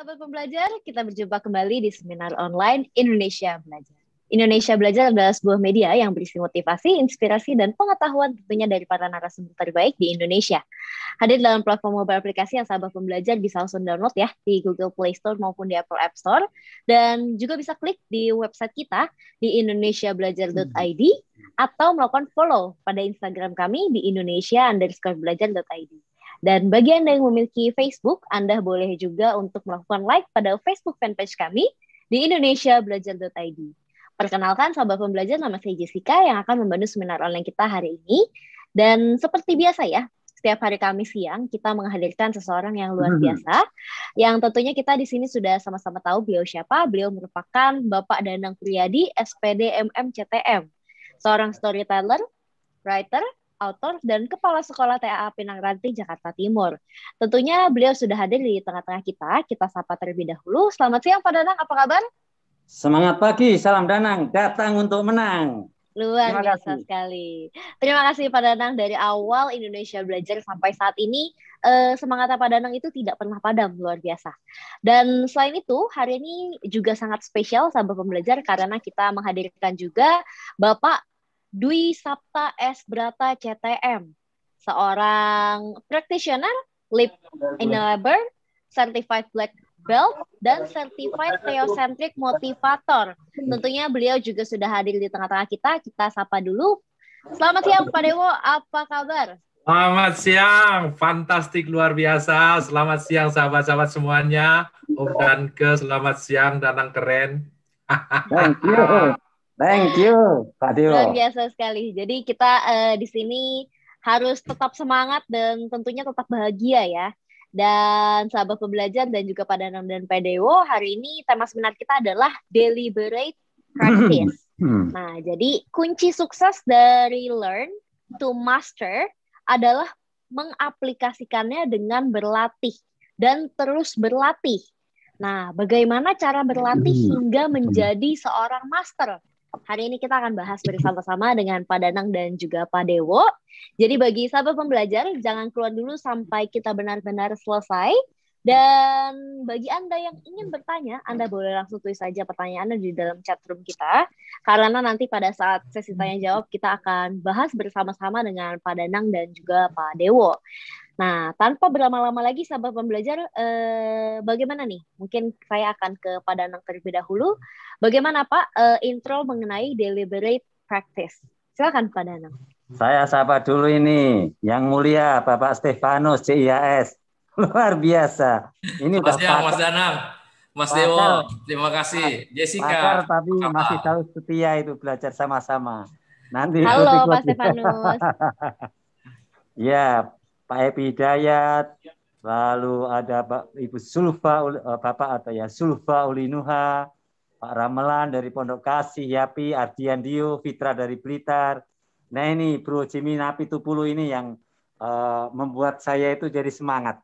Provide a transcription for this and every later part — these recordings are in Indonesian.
sahabat pembelajar, kita berjumpa kembali di seminar online Indonesia Belajar. Indonesia Belajar adalah sebuah media yang berisi motivasi, inspirasi, dan pengetahuan tentunya dari para narasumber terbaik di Indonesia. Hadir dalam platform mobile aplikasi yang sahabat pembelajar bisa langsung download ya di Google Play Store maupun di Apple App Store. Dan juga bisa klik di website kita di indonesiabelajar.id atau melakukan follow pada Instagram kami di indonesia_belajar.id. Dan bagi Anda yang memiliki Facebook, Anda boleh juga untuk melakukan like pada Facebook fanpage kami di indonesiabelajar.id. Perkenalkan sahabat pembelajar, nama saya Jessica yang akan membantu seminar online kita hari ini. Dan seperti biasa ya, setiap hari Kamis siang kita menghadirkan seseorang yang luar biasa, yang tentunya kita di sini sudah sama-sama tahu beliau siapa. Beliau merupakan Bapak Danang Priyadi, SPD MMCTM, seorang storyteller, writer, author, dan Kepala Sekolah TAA Pinang Ranti, Jakarta Timur. Tentunya beliau sudah hadir di tengah-tengah kita. Kita sapa terlebih dahulu. Selamat siang Pak Danang, apa kabar? Semangat pagi, salam Danang, datang untuk menang. Luar biasa sekali. Terima kasih Pak Danang, dari awal Indonesia Belajar sampai saat ini semangat Pak Danang itu tidak pernah padam, luar biasa. Dan selain itu, hari ini juga sangat spesial sahabat pembelajar karena kita menghadirkan juga Bapak Dwi Sapta S. Brata CTM, seorang practitioner, Leap Enabler, Certified Black Belt, dan Certified Theocentric Motivator. Tentunya beliau juga sudah hadir di tengah-tengah kita. Kita sapa dulu. Selamat siang Pak Dewo, apa kabar? Selamat siang, fantastik, luar biasa. Selamat siang sahabat-sahabat semuanya. Om Danke, selamat siang, Danang keren. Thank you. Thank you, Pak Dewo. Luar biasa sekali. Jadi kita di sini harus tetap semangat dan tentunya tetap bahagia ya. Dan sahabat pembelajar dan juga Pak Danang dan Pak Dewo, hari ini tema seminar kita adalah deliberate practice. Nah, jadi kunci sukses dari learn to master adalah mengaplikasikannya dengan berlatih dan terus berlatih. Nah, bagaimana cara berlatih hingga menjadi seorang master? Hari ini kita akan bahas bersama-sama dengan Pak Danang dan juga Pak Dewo. Jadi bagi sahabat pembelajar, jangan keluar dulu sampai kita benar-benar selesai. Dan bagi Anda yang ingin bertanya, Anda boleh langsung tulis saja pertanyaannya di dalam chat room kita. Karena nanti pada saat sesi tanya-jawab, kita akan bahas bersama-sama dengan Pak Danang dan juga Pak Dewo. Nah, tanpa berlama-lama lagi sahabat pembelajar, bagaimana nih? Mungkin saya akan ke Pak Danang terlebih dahulu. Bagaimana Pak intro mengenai deliberate practice? Silakan Pak Danang. Saya sapa dulu ini, yang mulia Bapak Stefanus CIAS. Luar biasa. Ini Mas siang, Mas Danang, Mas Dewo, terima kasih. Jessica. Pakar, tapi masih tahu setia itu belajar sama-sama. Nanti halo Pak Stefanus. Ya, Pak Epi Hidayat, lalu ada Ibu Sulfa, Bapak atau ya Sulfa Ulinuha, Pak Ramelan dari Pondok Kasih, Yapi, Ardian Dio, Fitra dari Blitar. Nah ini Bro Jimmy Napi Tupulu ini yang membuat saya itu jadi semangat.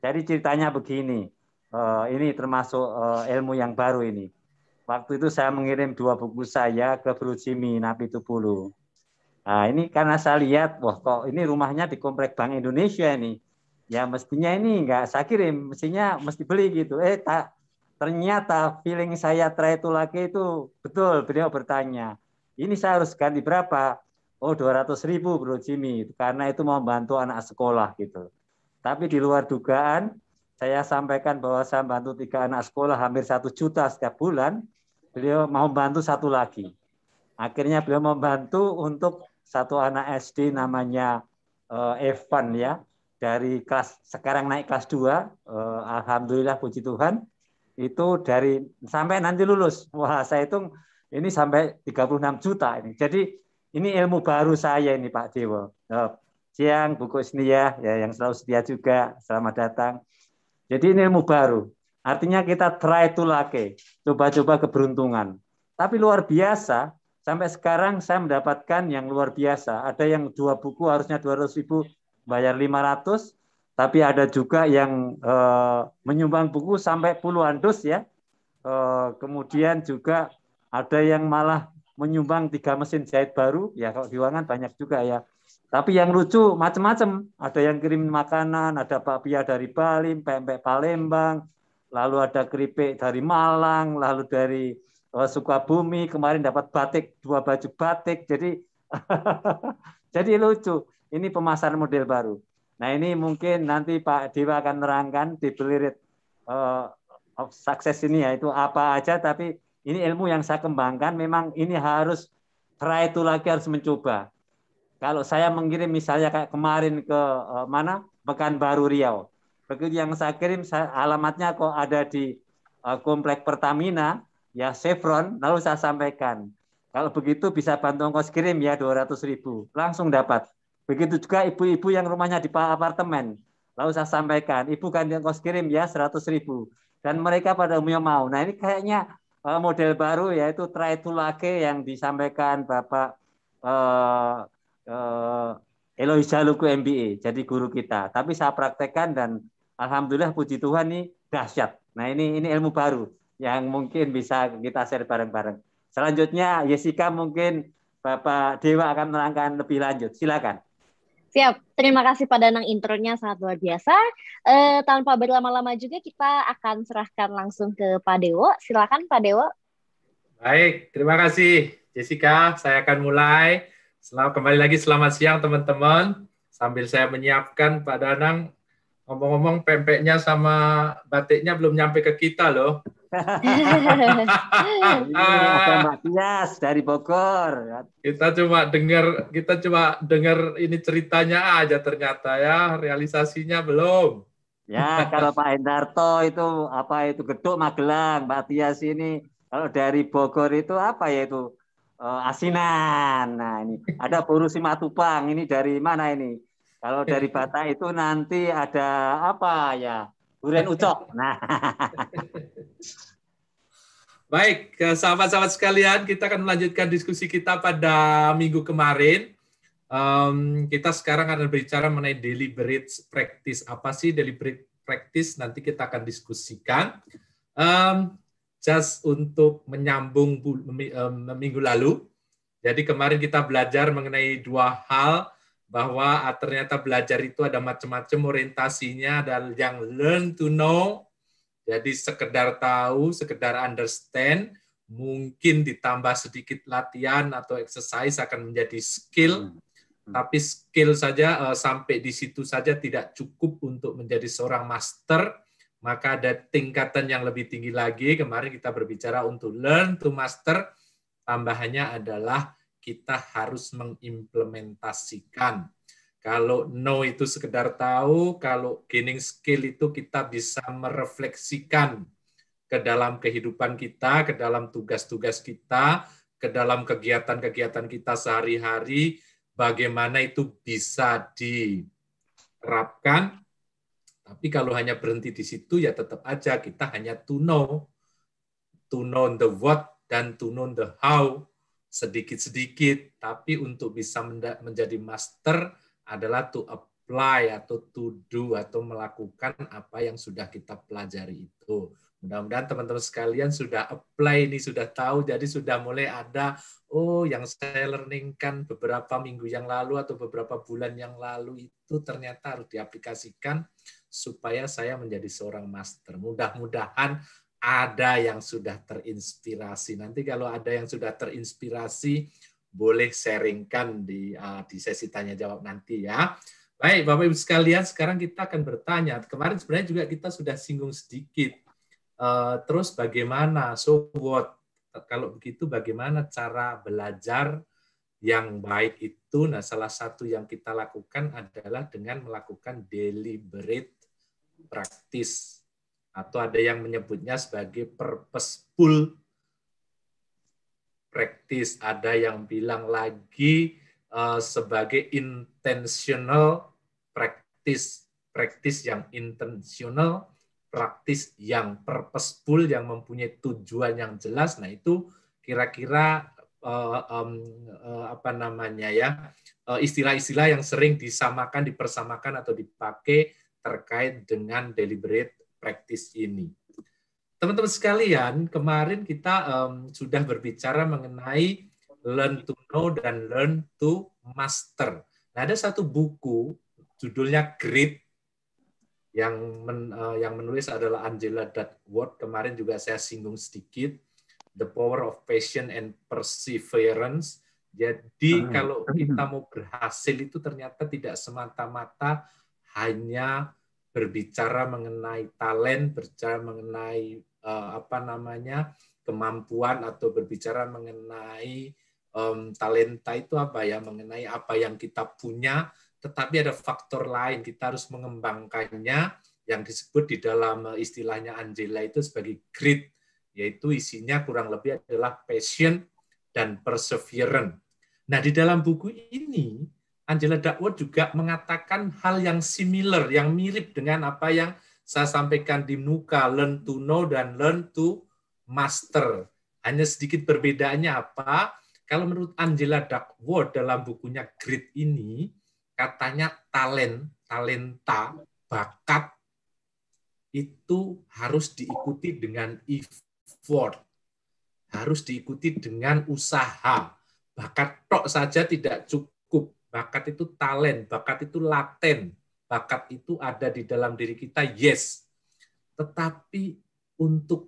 Jadi ceritanya begini, ini termasuk ilmu yang baru ini. Waktu itu saya mengirim 2 buku saya ke Bro Jimmy Napi Tupulu. Nah, ini karena saya lihat, wah kok ini rumahnya di Komplek Bank Indonesia ini. Ya mestinya ini enggak saya kirim, mestinya mesti beli gitu. Ternyata feeling saya try itu lagi itu betul, beliau bertanya. Ini saya harus ganti berapa? Oh 200.000 Bro Jimmy, karena itu mau bantu anak sekolah gitu. Tapi di luar dugaan, saya sampaikan bahwa saya bantu 3 anak sekolah hampir 1 juta setiap bulan. Beliau mau bantu 1 lagi. Akhirnya beliau membantu untuk 1 anak SD namanya Evan ya, dari kelas sekarang naik kelas 2, alhamdulillah puji Tuhan, itu dari sampai nanti lulus. Wah, saya hitung ini sampai 36 juta ini. Jadi ini ilmu baru saya ini Pak Dewo. Siang Bu Kusnia ya yang selalu setia juga, selamat datang. Jadi ini ilmu baru. Artinya kita try to luck, coba-coba keberuntungan. Tapi luar biasa. Sampai sekarang saya mendapatkan yang luar biasa. Ada yang 2 buku harusnya 200.000 bayar 500, tapi ada juga yang menyumbang buku sampai puluhan dus ya. Kemudian juga ada yang malah menyumbang 3 mesin jahit baru. Ya kalau di Wangan banyak juga ya. Tapi yang lucu macam-macam. Ada yang kirim makanan, ada bakpia dari Bali, pempek Palembang, lalu ada keripik dari Malang, lalu dari Sukabumi, kemarin dapat batik, 2 baju batik, jadi jadi lucu. Ini pemasaran model baru. Nah ini mungkin nanti Pak Dewa akan menerangkan di Belirit of Success ini ya itu apa aja, tapi ini ilmu yang saya kembangkan. Memang ini harus try to lagi, harus mencoba. Kalau saya mengirim misalnya kayak kemarin ke mana Pekanbaru Riau, begitu yang saya kirim alamatnya kok ada di komplek Pertamina ya Chevron, lalu saya sampaikan kalau begitu bisa bantu ongkos kirim ya 200.000, langsung dapat. Begitu juga ibu-ibu yang rumahnya di apartemen, lalu saya sampaikan ibu kan ongkos kirim ya 100.000, dan mereka pada umumnya mau. Nah ini kayaknya model baru yaitu try to lake yang disampaikan Bapak Eloisa Luku MBA, jadi guru kita. Tapi saya praktekkan dan alhamdulillah puji Tuhan ini dahsyat. Nah ini ilmu baru yang mungkin bisa kita share bareng-bareng. Selanjutnya Jessica mungkin Bapak Dewa akan menerangkan lebih lanjut. Silakan. Siap, terima kasih Pak Danang, intronya sangat luar biasa. Tanpa berlama-lama juga kita akan serahkan langsung ke Pak Dewo. Silakan Pak Dewo. Baik, terima kasih Jessica. Saya akan mulai. Kembali lagi selamat siang teman-teman. Sambil saya menyiapkan Pak Danang, ngomong-ngomong pempeknya sama batiknya belum nyampe ke kita loh. Ini ada Mbak Tias dari Bogor. Kita cuma dengar ini ceritanya aja, ternyata ya realisasinya belum. Ya kalau Pak Hendarto itu apa itu Geduk Magelang, Mbak Tias ini kalau dari Bogor itu apa ya itu asinan. Nah ini ada Boru Simatupang, ini dari mana ini? Kalau dari Batak itu nanti ada apa ya? Durian ucok. Nah. Baik, sahabat-sahabat sekalian, kita akan melanjutkan diskusi kita pada minggu kemarin. Kita sekarang akan berbicara mengenai deliberate practice. Apa sih deliberate practice? Nanti kita akan diskusikan. Just untuk menyambung minggu lalu. Jadi kemarin kita belajar mengenai 2 hal, bahwa ternyata belajar itu ada macam-macam orientasinya, dan yang learn to know, jadi sekedar tahu, sekedar understand, mungkin ditambah sedikit latihan atau exercise akan menjadi skill, tapi skill saja sampai di situ saja tidak cukup untuk menjadi seorang master, maka ada tingkatan yang lebih tinggi lagi. Kemarin kita berbicara untuk learn to master, tambahannya adalah kita harus mengimplementasikan. Kalau know itu sekedar tahu, kalau gaining skill itu kita bisa merefleksikan ke dalam kehidupan kita, ke dalam tugas-tugas kita, ke dalam kegiatan-kegiatan kita sehari-hari, bagaimana itu bisa diterapkan. Tapi kalau hanya berhenti di situ, ya tetap aja kita hanya to know the what dan to know the how, sedikit-sedikit, tapi untuk bisa menjadi master adalah to apply atau to do atau melakukan apa yang sudah kita pelajari itu. Mudah-mudahan teman-teman sekalian sudah apply ini, sudah tahu, jadi sudah mulai ada, oh yang saya learningkan beberapa minggu yang lalu atau beberapa bulan yang lalu itu ternyata harus diaplikasikan supaya saya menjadi seorang master. Mudah-mudahan ada yang sudah terinspirasi. Nanti kalau ada yang sudah terinspirasi, boleh sharingkan di sesi tanya jawab nanti ya. Baik, Bapak Ibu sekalian, sekarang kita akan bertanya. Kemarin sebenarnya juga kita sudah singgung sedikit. Terus bagaimana? So what? Kalau begitu bagaimana cara belajar yang baik itu? Nah, salah satu yang kita lakukan adalah dengan melakukan deliberate practice. Atau ada yang menyebutnya sebagai purposeful practice. Ada yang bilang lagi sebagai intentional practice. Practice yang intentional, praktis yang purposeful, yang mempunyai tujuan yang jelas. Nah itu kira-kira apa namanya ya, istilah-istilah yang sering dipersamakan atau dipakai terkait dengan deliberate practice ini. Teman-teman sekalian, kemarin kita sudah berbicara mengenai learn to know dan learn to master. Nah, ada satu buku judulnya Grit. yang menulis adalah Angela Duckworth. Kemarin juga saya singgung sedikit, The Power of Passion and Perseverance. Jadi kalau kita mau berhasil itu ternyata tidak semata-mata hanya berbicara mengenai talent, berbicara mengenai kemampuan, atau berbicara mengenai talenta itu apa ya, mengenai apa yang kita punya, tetapi ada faktor lain. Kita harus mengembangkannya yang disebut di dalam istilahnya Angela itu sebagai grit, yaitu isinya kurang lebih adalah passion dan perseverance. Nah, di dalam buku ini Angela Duckworth juga mengatakan hal yang similar, yang mirip dengan apa yang saya sampaikan di muka, learn to know dan learn to master. Hanya sedikit perbedaannya apa? Kalau menurut Angela Duckworth dalam bukunya Grit ini, katanya talenta, bakat itu harus diikuti dengan effort, harus diikuti dengan usaha. Bakat tok saja tidak cukup. Bakat itu talent, bakat itu laten, bakat itu ada di dalam diri kita, yes. Tetapi untuk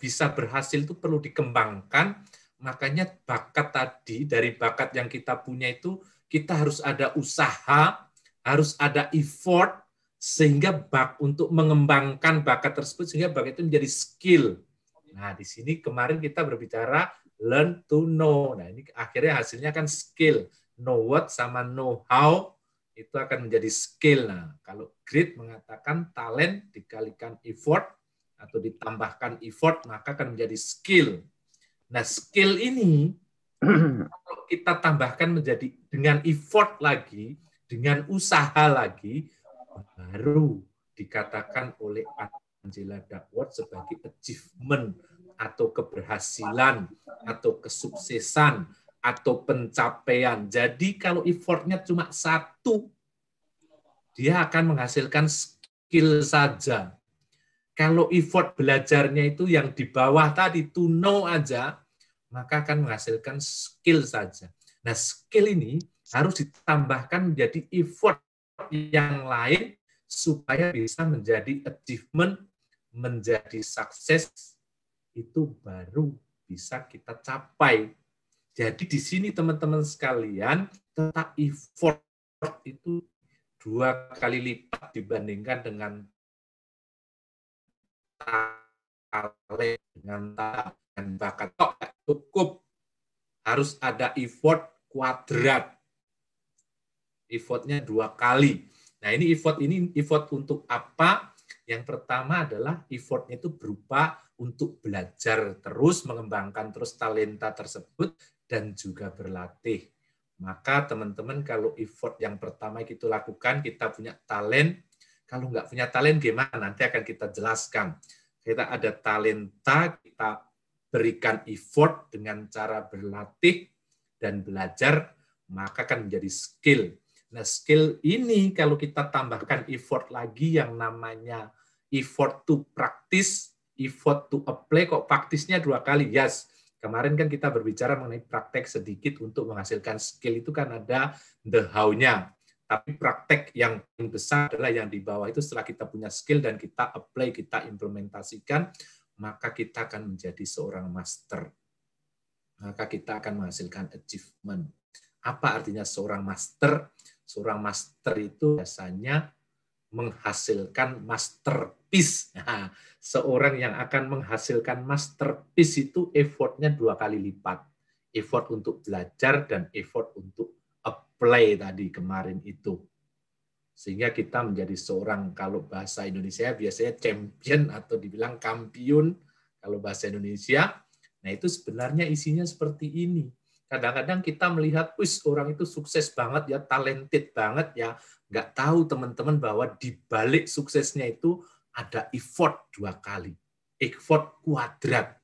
bisa berhasil itu perlu dikembangkan. Makanya bakat tadi, dari bakat yang kita punya itu, kita harus ada usaha, harus ada effort, sehingga untuk mengembangkan bakat tersebut, sehingga bakat itu menjadi skill. Nah, di sini kemarin kita berbicara learn to know. Nah, ini akhirnya hasilnya kan skill. Know what sama know how, itu akan menjadi skill. Nah, kalau grit mengatakan talent dikalikan effort, atau ditambahkan effort, maka akan menjadi skill. Nah, skill ini kalau kita tambahkan menjadi dengan effort lagi, dengan usaha lagi, baru dikatakan oleh Angela Duckworth sebagai achievement, atau keberhasilan, atau kesuksesan, atau pencapaian. Jadi kalau effortnya cuma satu, dia akan menghasilkan skill saja. Kalau effort belajarnya itu yang di bawah tadi, to know aja, maka akan menghasilkan skill saja. Nah, skill ini harus ditambahkan menjadi effort yang lain supaya bisa menjadi achievement, menjadi sukses, itu baru bisa kita capai. Jadi di sini teman-teman sekalian, tentang effort itu 2 kali lipat dibandingkan dengan talent, dengan bakat. Cukup, harus ada effort kuadrat. Effortnya 2 kali. Nah, ini effort untuk apa? Yang pertama adalah effortnya itu berupa untuk belajar terus, mengembangkan terus talenta tersebut, dan juga berlatih. Maka teman-teman, kalau effort yang pertama kita lakukan, kita punya talent. Kalau nggak punya talent gimana? Nanti akan kita jelaskan. Kita ada talenta, kita berikan effort dengan cara berlatih dan belajar, maka akan menjadi skill. Nah, skill ini kalau kita tambahkan effort lagi, yang namanya effort to practice, effort to apply, kok praktisnya 2 kali? Yes. Kemarin kan kita berbicara mengenai praktek sedikit untuk menghasilkan skill, itu kan ada the how-nya. Tapi praktek yang paling besar adalah yang di bawah itu. Setelah kita punya skill dan kita apply, kita implementasikan, maka kita akan menjadi seorang master. Maka kita akan menghasilkan achievement. Apa artinya seorang master? Seorang master itu biasanya menghasilkan masterpiece. Nah, seorang yang akan menghasilkan masterpiece itu effortnya 2 kali lipat. Effort untuk belajar dan effort untuk apply tadi kemarin itu. Sehingga kita menjadi seorang, kalau bahasa Indonesia biasanya champion atau dibilang kampiun kalau bahasa Indonesia. Nah, itu sebenarnya isinya seperti ini. Kadang-kadang kita melihat, wis orang itu sukses banget ya, talented banget ya. Nggak tahu teman-teman bahwa di balik suksesnya itu ada effort 2 kali. Effort kuadrat.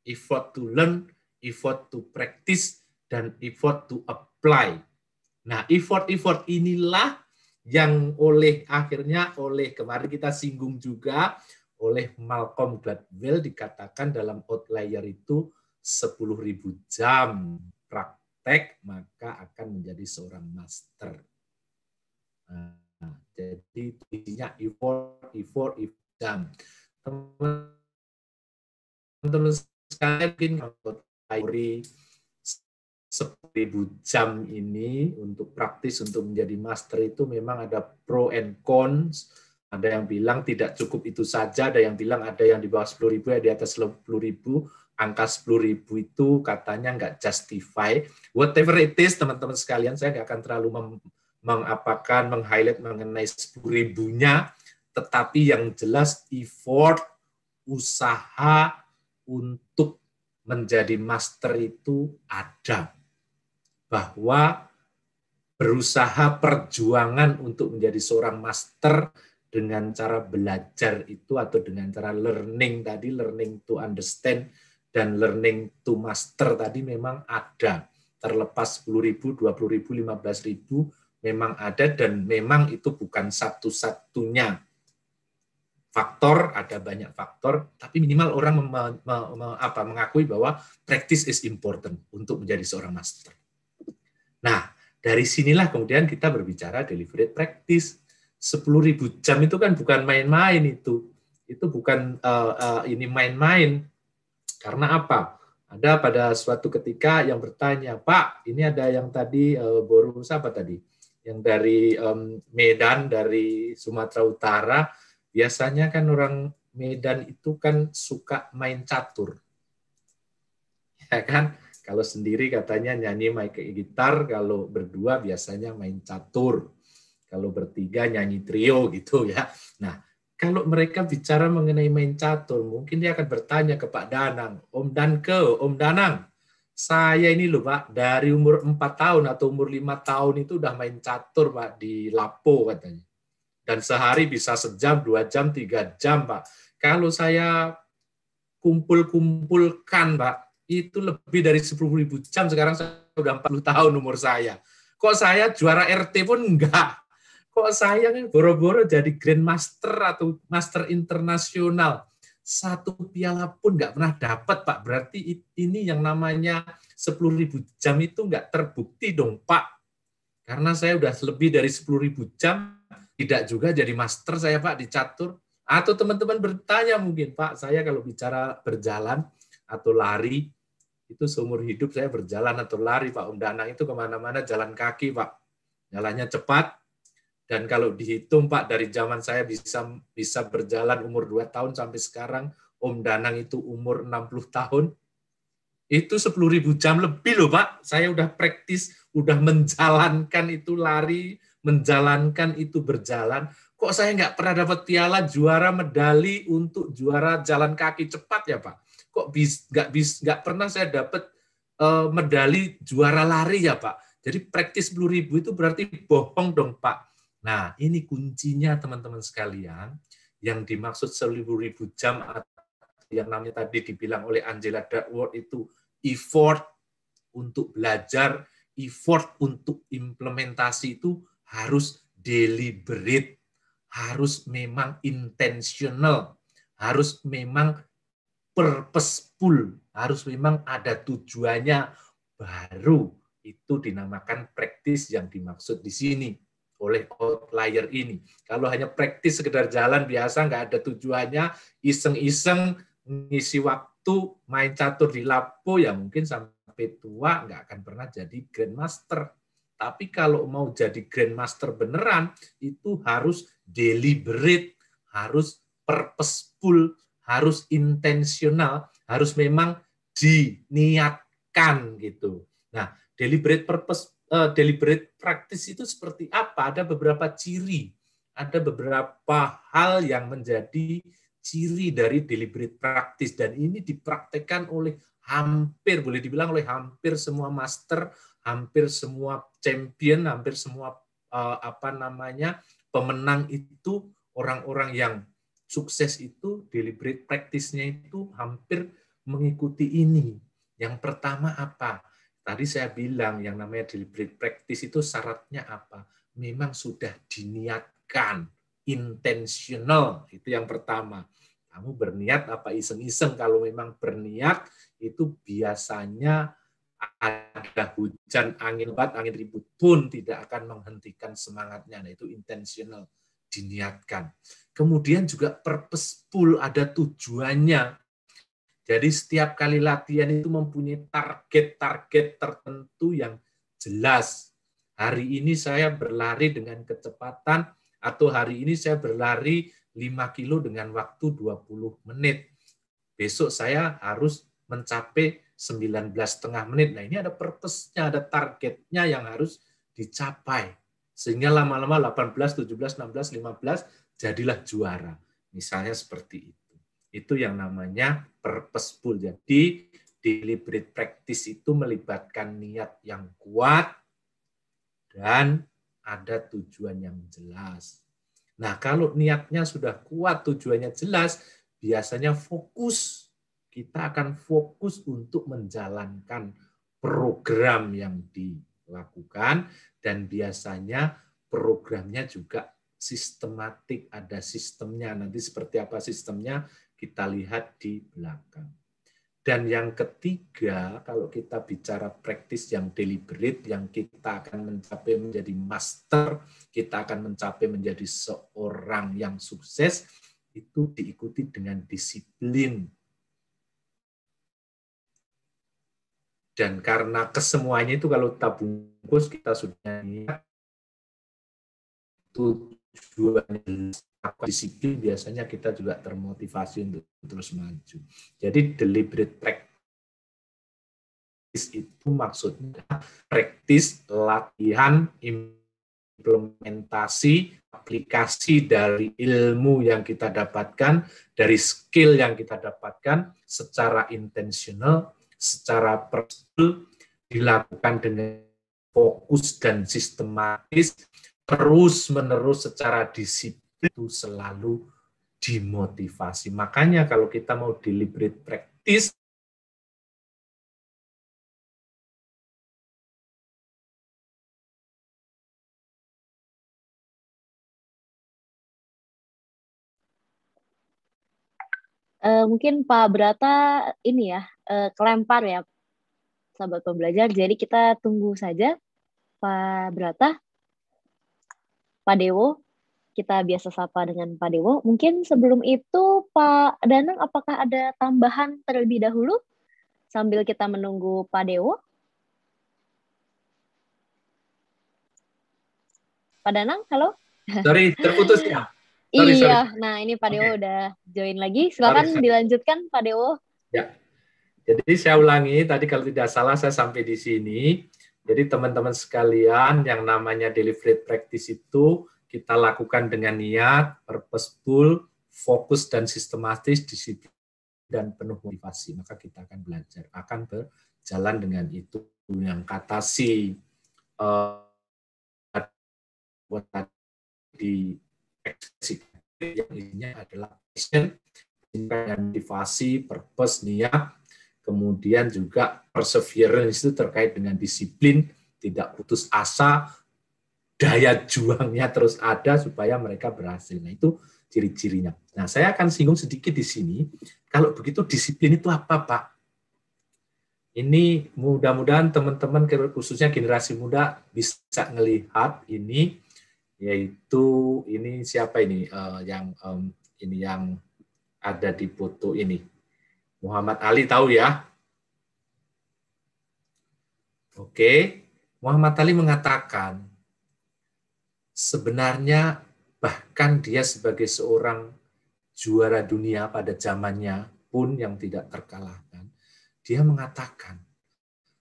Effort to learn, effort to practice, dan effort to apply. Nah, effort-effort inilah yang akhirnya oleh kemarin kita singgung juga, oleh Malcolm Gladwell dikatakan dalam Outlier itu 10.000 jam praktek, maka akan menjadi seorang master. Nah, Jadi isinya effort, jam. Teman-teman sekalian mungkin teori 10.000 jam ini untuk praktis untuk menjadi master itu memang ada pro and cons. Ada yang bilang tidak cukup itu saja, ada yang bilang ada yang di bawah 10.000, ya di atas 10.000. Angka 10.000 itu katanya nggak justify. Whatever it is, teman-teman sekalian, saya nggak akan terlalu meng-highlight mengenai 10.000-nya, tetapi yang jelas effort, usaha untuk menjadi master itu ada. Bahwa berusaha perjuangan untuk menjadi seorang master dengan cara belajar itu atau dengan cara learning tadi, learning to understand dan learning to master tadi memang ada. Terlepas 10.000, 20.000, 15.000 memang ada dan memang itu bukan satu-satunya faktor, ada banyak faktor, tapi minimal orang mengakui bahwa practice is important untuk menjadi seorang master. Nah, dari sinilah kemudian kita berbicara deliberate practice. 10.000 jam itu kan bukan main-main itu. Itu bukan ini main-main. Karena apa? Ada pada suatu ketika yang bertanya, Pak, ini ada yang tadi Boru siapa tadi? Yang dari Medan, dari Sumatera Utara, biasanya kan orang Medan itu kan suka main catur. Ya kan? Kalau sendiri katanya nyanyi main gitar, kalau berdua biasanya main catur. Kalau bertiga nyanyi trio gitu ya. Nah, kalau mereka bicara mengenai main catur, mungkin dia akan bertanya ke Pak Danang, Om Danang, saya ini loh Pak, dari umur 4 tahun atau umur 5 tahun itu udah main catur Pak di Lapo katanya. Dan sehari bisa sejam, 2 jam, 3 jam Pak. Kalau saya kumpul-kumpulkan Pak, itu lebih dari 10.000 jam, sekarang saya sudah 40 tahun umur saya. Kok saya juara RT pun enggak? Kok saya boro-boro jadi Grandmaster atau Master Internasional? Satu piala pun enggak pernah dapat, Pak. Berarti ini yang namanya 10.000 jam itu enggak terbukti dong, Pak. Karena saya udah lebih dari 10.000 jam, tidak juga jadi master saya, Pak, di catur. Atau teman-teman bertanya mungkin, Pak, saya kalau bicara berjalan, atau lari, itu seumur hidup saya berjalan atau lari, Pak. Om Danang itu kemana-mana jalan kaki, Pak. Jalannya cepat, dan kalau dihitung, Pak, dari zaman saya bisa berjalan umur 2 tahun sampai sekarang, Om Danang itu umur 60 tahun, itu 10.000 jam lebih loh, Pak. Saya udah praktis, udah menjalankan itu lari, menjalankan itu berjalan. Kok saya nggak pernah dapat piala juara medali untuk juara jalan kaki cepat ya, Pak? Kok nggak pernah saya dapat medali juara lari ya, Pak? Jadi praktis 10.000 itu berarti bohong dong, Pak. Nah, ini kuncinya teman-teman sekalian. Yang dimaksud 10.000 jam atau yang namanya tadi dibilang oleh Angela Duckworth itu effort untuk belajar, effort untuk implementasi itu harus deliberate, harus memang intentional, harus memang purposeful, harus memang ada tujuannya, baru itu dinamakan praktis yang dimaksud di sini oleh outlier ini. Kalau hanya praktis sekedar jalan biasa, nggak ada tujuannya, iseng-iseng, ngisi waktu, main catur di Lapo, ya mungkin sampai tua nggak akan pernah jadi Grandmaster. Tapi kalau mau jadi Grandmaster beneran, itu harus deliberate, harus purposeful, harus intensional, harus memang diniatkan gitu. Nah, deliberate practice itu seperti apa? Ada beberapa ciri, ada beberapa hal yang menjadi ciri dari deliberate practice, dan ini dipraktekkan oleh hampir, boleh dibilang oleh hampir semua master, hampir semua champion, hampir semua pemenang itu, orang-orang yang sukses itu deliberate practice-nya itu hampir mengikuti ini. Yang pertama apa? Tadi saya bilang yang namanya deliberate practice itu syaratnya apa? Memang sudah diniatkan, intentional, itu yang pertama. Kamu berniat apa iseng-iseng? Kalau memang berniat itu biasanya ada hujan, angin lebat, angin ribut pun tidak akan menghentikan semangatnya. Nah, itu intentional, diniatkan. Kemudian juga purposeful, ada tujuannya. Jadi setiap kali latihan itu mempunyai target-target tertentu yang jelas. Hari ini saya berlari dengan kecepatan, atau hari ini saya berlari 5 kilo dengan waktu 20 menit. Besok saya harus mencapai 19,5 menit. Nah, ini ada purpose-nya, ada targetnya yang harus dicapai. Sehingga lama-lama 18, 17, 16, 15 jadilah juara. Misalnya seperti itu. Itu yang namanya purposeful. Jadi deliberate practice itu melibatkan niat yang kuat dan ada tujuan yang jelas. Nah, kalau niatnya sudah kuat, tujuannya jelas, biasanya fokus. Kita akan fokus untuk menjalankan program yang dilakukan, dan biasanya programnya juga sistematik, ada sistemnya. Nanti seperti apa sistemnya kita lihat di belakang. Dan yang ketiga, kalau kita bicara praktis yang deliberate, yang kita akan mencapai menjadi master, kita akan mencapai menjadi seorang yang sukses, itu diikuti dengan disiplin. Dan karena kesemuanya itu kalau kita bungkus, kita sudah lihat tujuannya disiplin, biasanya kita juga termotivasi untuk terus maju. Jadi deliberate practice itu maksudnya praktis, latihan, implementasi, aplikasi dari ilmu yang kita dapatkan, dari skill yang kita dapatkan secara intentional, secara personal, dilakukan dengan fokus dan sistematis, terus-menerus secara disiplin, itu selalu dimotivasi. Makanya kalau kita mau deliberate practice, mungkin Pak Brata ini ya, kelempar ya, sahabat pembelajar. Jadi kita tunggu saja Pak Brata, Pak Dewo. Kita biasa sapa dengan Pak Dewo. Mungkin sebelum itu, Pak Danang, apakah ada tambahan terlebih dahulu sambil kita menunggu Pak Dewo? Pak Danang, halo? Sorry, terputus ya? Iya, nah ini Pak Dewo udah join lagi. Silakan dilanjutkan, Pak Dewo. Ya, jadi saya ulangi, tadi kalau tidak salah saya sampai di sini. Jadi teman-teman sekalian, yang namanya deliberate practice itu kita lakukan dengan niat, purposeful, fokus dan sistematis, disiplin dan penuh motivasi. Maka kita akan belajar, akan berjalan dengan itu. Yang kata si di ekspresi yang isinya adalah passion, motivasi, purpose, niat, kemudian juga perseverance itu terkait dengan disiplin, tidak putus asa, daya juangnya terus ada supaya mereka berhasil. Nah, itu ciri-cirinya. Nah, saya akan singgung sedikit di sini. Kalau begitu disiplin itu apa, Pak? Ini mudah-mudahan teman-teman, khususnya generasi muda, bisa melihat ini, yaitu ini siapa ini ini yang ada di foto ini. Muhammad Ali, tahu ya? Oke, Muhammad Ali mengatakan, sebenarnya bahkan dia sebagai seorang juara dunia pada zamannya pun yang tidak terkalahkan, dia mengatakan,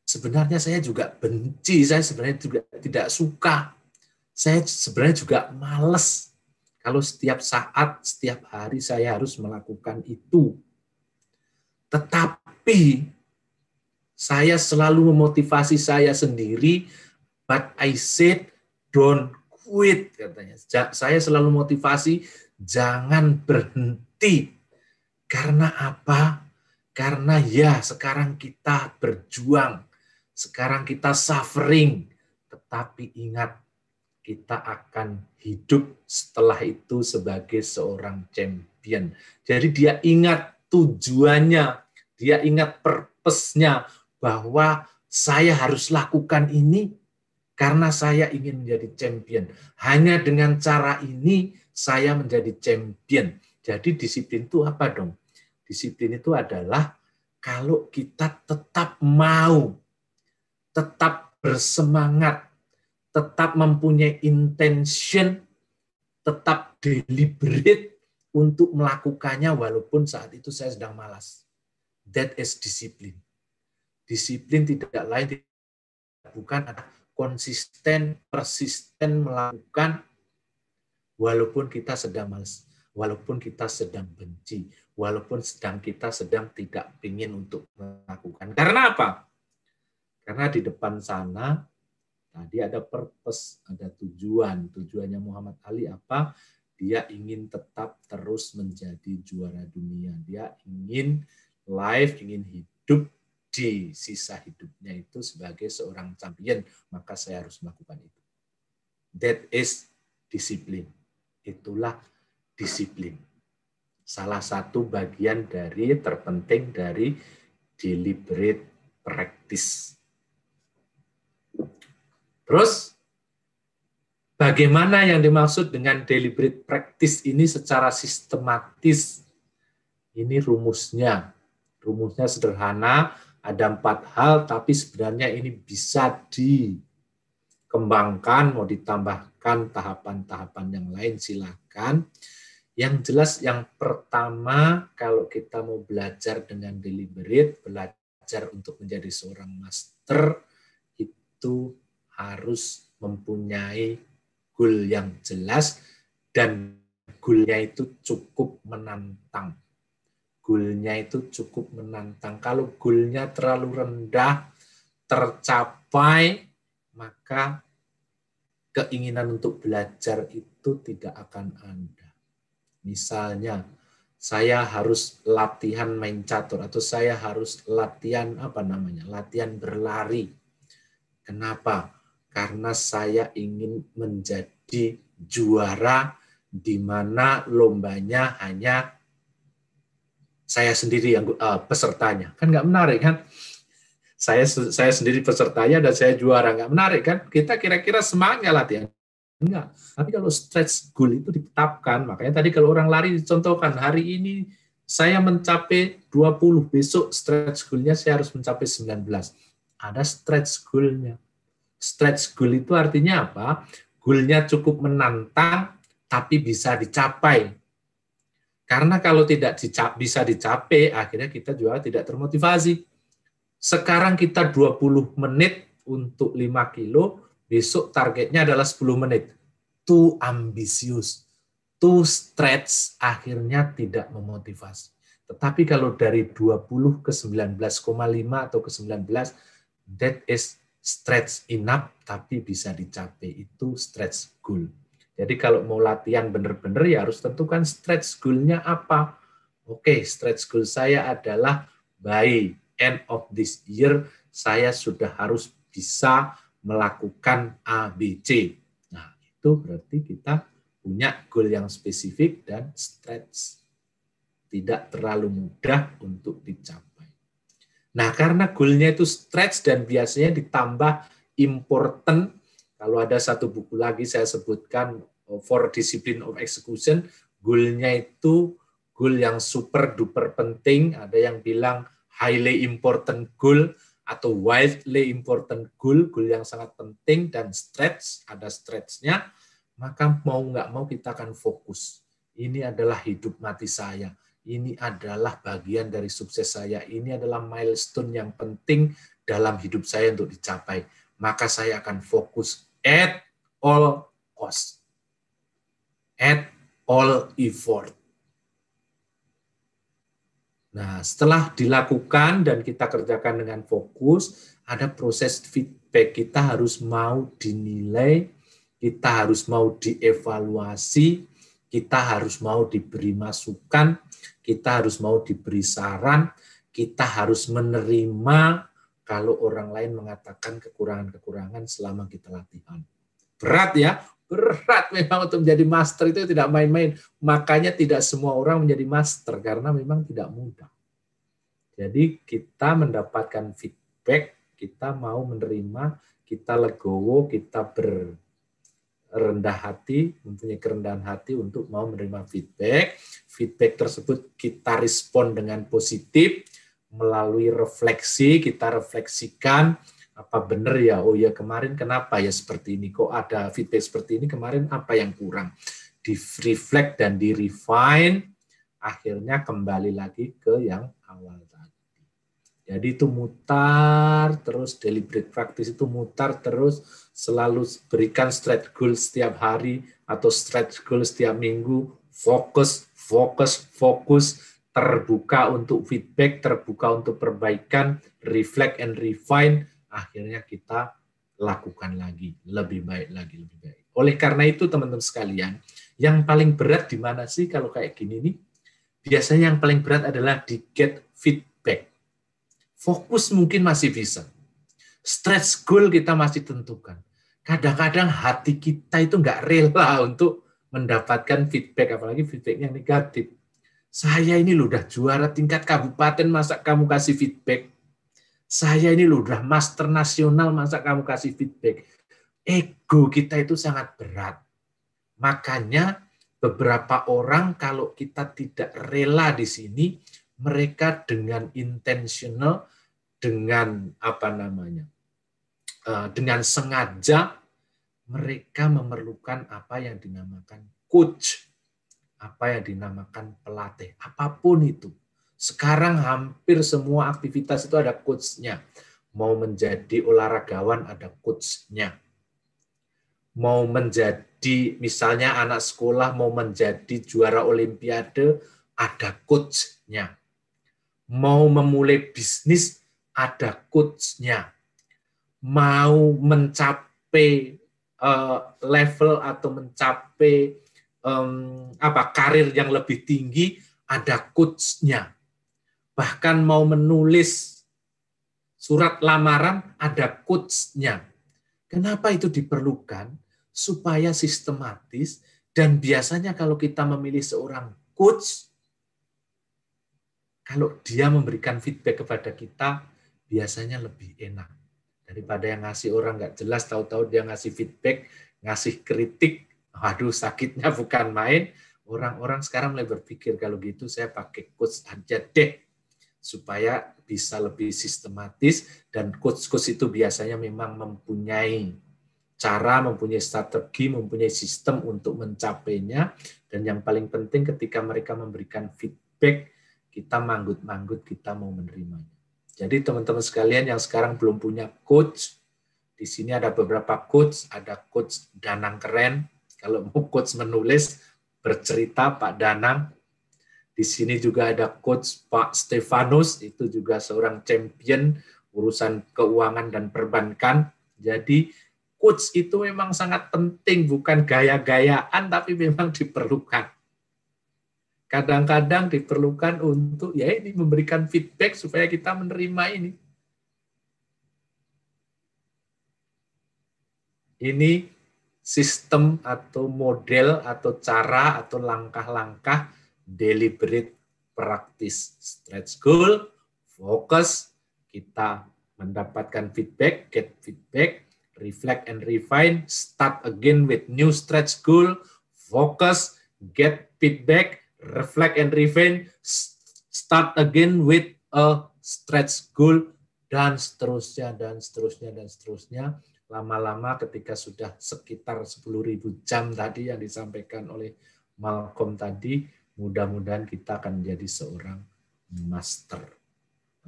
sebenarnya saya juga benci, saya sebenarnya juga tidak suka, saya sebenarnya juga malas kalau setiap saat, setiap hari saya harus melakukan itu. Tetapi saya selalu memotivasi saya sendiri, but I said don't quit, katanya. Saya selalu motivasi, jangan berhenti. Karena apa? Karena ya sekarang kita berjuang, sekarang kita suffering, tetapi ingat, kita akan hidup setelah itu sebagai seorang champion. Jadi dia ingat tujuannya, dia ingat purpose-nya, bahwa Saya harus lakukan ini karena saya ingin menjadi champion. Hanya dengan cara ini saya menjadi champion. Jadi disiplin itu apa dong? Disiplin itu adalah kalau kita tetap mau, tetap bersemangat, tetap mempunyai intention, tetap deliberate untuk melakukannya walaupun saat itu saya sedang malas. That is disiplin. Disiplin tidak lain bukan ada konsisten, persisten melakukan walaupun kita sedang malas, walaupun kita sedang benci, walaupun kita sedang tidak ingin untuk melakukan. Karena apa? Karena di depan sana tadi ada purpose, ada tujuan. Tujuannya Muhammad Ali apa? Dia ingin tetap terus menjadi juara dunia. Dia ingin ingin hidup di sisa hidupnya itu sebagai seorang champion. Maka saya harus melakukan itu. That is disiplin. Itulah disiplin. Salah satu bagian dari terpenting dari deliberate practice. Terus, bagaimana yang dimaksud dengan deliberate practice ini secara sistematis? Ini rumusnya. Rumusnya sederhana, ada 4 hal, tapi sebenarnya ini bisa dikembangkan, mau ditambahkan tahapan-tahapan yang lain, silakan. Yang jelas yang pertama, kalau kita mau belajar dengan deliberate, belajar untuk menjadi seorang master, itu harus mempunyai goal yang jelas dan goal-nya itu cukup menantang. Goal-nya itu cukup menantang. Kalau goal-nya terlalu rendah, tercapai, maka keinginan untuk belajar itu tidak akan ada. Misalnya, saya harus latihan main catur atau saya harus latihan latihan berlari. Kenapa? Karena saya ingin menjadi juara di mana lombanya hanya saya sendiri yang pesertanya. Kan nggak menarik kan? Saya sendiri pesertanya dan saya juara, nggak menarik kan? Kita kira-kira semangat latihan. Enggak. Tapi kalau stretch goal itu ditetapkan, makanya tadi kalau orang lari dicontohkan, hari ini saya mencapai 20, besok stretch goal-nya saya harus mencapai 19. Ada stretch goal-nya. Stretch goal itu artinya apa? Goal-nya cukup menantang, tapi bisa dicapai. Karena kalau tidak bisa dicapai, akhirnya kita juga tidak termotivasi. Sekarang kita 20 menit untuk 5 kilo, besok targetnya adalah 10 menit. Too ambisius, too stretch, akhirnya tidak memotivasi. Tetapi kalau dari 20 ke 19,5 atau ke 19, that is stretch enough, tapi bisa dicapai. Itu stretch goal. Jadi kalau mau latihan benar-benar ya harus tentukan stretch goal-nya apa. Oke, stretch goal saya adalah by end of this year, saya sudah harus bisa melakukan ABC. Nah, itu berarti kita punya goal yang spesifik dan stretch. Tidak terlalu mudah untuk dicapai. Nah, karena goal-nya itu stretch dan biasanya ditambah important, kalau ada satu buku lagi saya sebutkan, For Discipline of Execution, goal-nya itu goal yang super duper penting, ada yang bilang highly important goal, atau wildly important goal, goal yang sangat penting, dan stretch, ada stretch-nya, maka mau nggak mau kita akan fokus. Ini adalah hidup mati saya, ini adalah bagian dari sukses saya, ini adalah milestone yang penting dalam hidup saya untuk dicapai. Maka saya akan fokus at all cost, at all effort. Nah, setelah dilakukan dan kita kerjakan dengan fokus, ada proses feedback. Kita harus mau dinilai, kita harus mau dievaluasi, kita harus mau diberi masukan, kita harus mau diberi saran, kita harus menerima kalau orang lain mengatakan kekurangan-kekurangan selama kita latihan. Berat ya, berat memang untuk menjadi master itu tidak main-main. Makanya tidak semua orang menjadi master karena memang tidak mudah. Jadi kita mendapatkan feedback, kita mau menerima, kita legowo, kita rendah hati, mempunyai kerendahan hati untuk mau menerima feedback. Feedback tersebut kita respon dengan positif melalui refleksi, kita refleksikan apa benar ya, oh ya kemarin kenapa ya seperti ini, kok ada feedback seperti ini, kemarin apa yang kurang. Di-reflect dan di-refine, akhirnya kembali lagi ke yang awal tadi. Jadi itu mutar terus, deliberate practice itu mutar terus, selalu berikan stretch goal setiap hari atau stretch goal setiap minggu, fokus, terbuka untuk feedback, terbuka untuk perbaikan, reflect and refine, akhirnya kita lakukan lagi, lebih baik lagi, lebih baik. Oleh karena itu teman-teman sekalian, yang paling berat di mana sih kalau kayak gini nih? Biasanya yang paling berat adalah di get feedback. Fokus mungkin masih bisa. Stretch goal kita masih tentukan. Kadang-kadang hati kita itu nggak rela untuk mendapatkan feedback, apalagi feedback yang negatif. Saya ini loh udah juara tingkat kabupaten, masa kamu kasih feedback? Saya ini loh udah master nasional, masa kamu kasih feedback? Ego kita itu sangat berat. Makanya beberapa orang kalau kita tidak rela di sini, mereka dengan intentional, dengan dengan sengaja mereka memerlukan apa yang dinamakan coach, apa yang dinamakan pelatih, apapun itu. Sekarang hampir semua aktivitas itu ada coach-nya. Mau menjadi olahragawan ada coach-nya. Mau menjadi misalnya anak sekolah mau menjadi juara olimpiade ada coach-nya. Mau memulai bisnis ada coach-nya. Mau mencapai level atau mencapai karir yang lebih tinggi ada coach-nya. Bahkan mau menulis surat lamaran ada coach-nya. Kenapa itu diperlukan? Supaya sistematis, dan biasanya kalau kita memilih seorang coach, kalau dia memberikan feedback kepada kita, biasanya lebih enak. Daripada yang ngasih orang nggak jelas, tahu-tahu dia ngasih feedback, ngasih kritik, waduh sakitnya bukan main. Orang-orang sekarang mulai berpikir, kalau gitu saya pakai coach aja deh, supaya bisa lebih sistematis, dan coach-coach itu biasanya memang mempunyai cara, mempunyai strategi, mempunyai sistem untuk mencapainya, dan yang paling penting ketika mereka memberikan feedback, kita manggut-manggut, kita mau menerimanya. Jadi teman-teman sekalian yang sekarang belum punya coach, di sini ada beberapa coach, ada coach Danang Keren, kalau mau coach menulis, bercerita Pak Danang. Di sini juga ada coach Pak Stefanus, itu juga seorang champion urusan keuangan dan perbankan. Jadi coach itu memang sangat penting, bukan gaya-gayaan, tapi memang diperlukan. Kadang-kadang diperlukan untuk ya ini memberikan feedback supaya kita menerima ini. Ini sistem atau model atau cara atau langkah-langkah deliberate practice. Stretch goal, fokus, kita mendapatkan feedback, get feedback, reflect and refine, start again with new stretch goal, focus, get feedback, reflect and refine, start again with a stretch goal, dan seterusnya, dan seterusnya, dan seterusnya. Lama-lama ketika sudah sekitar 10.000 jam tadi yang disampaikan oleh Malcolm tadi, mudah-mudahan kita akan menjadi seorang master,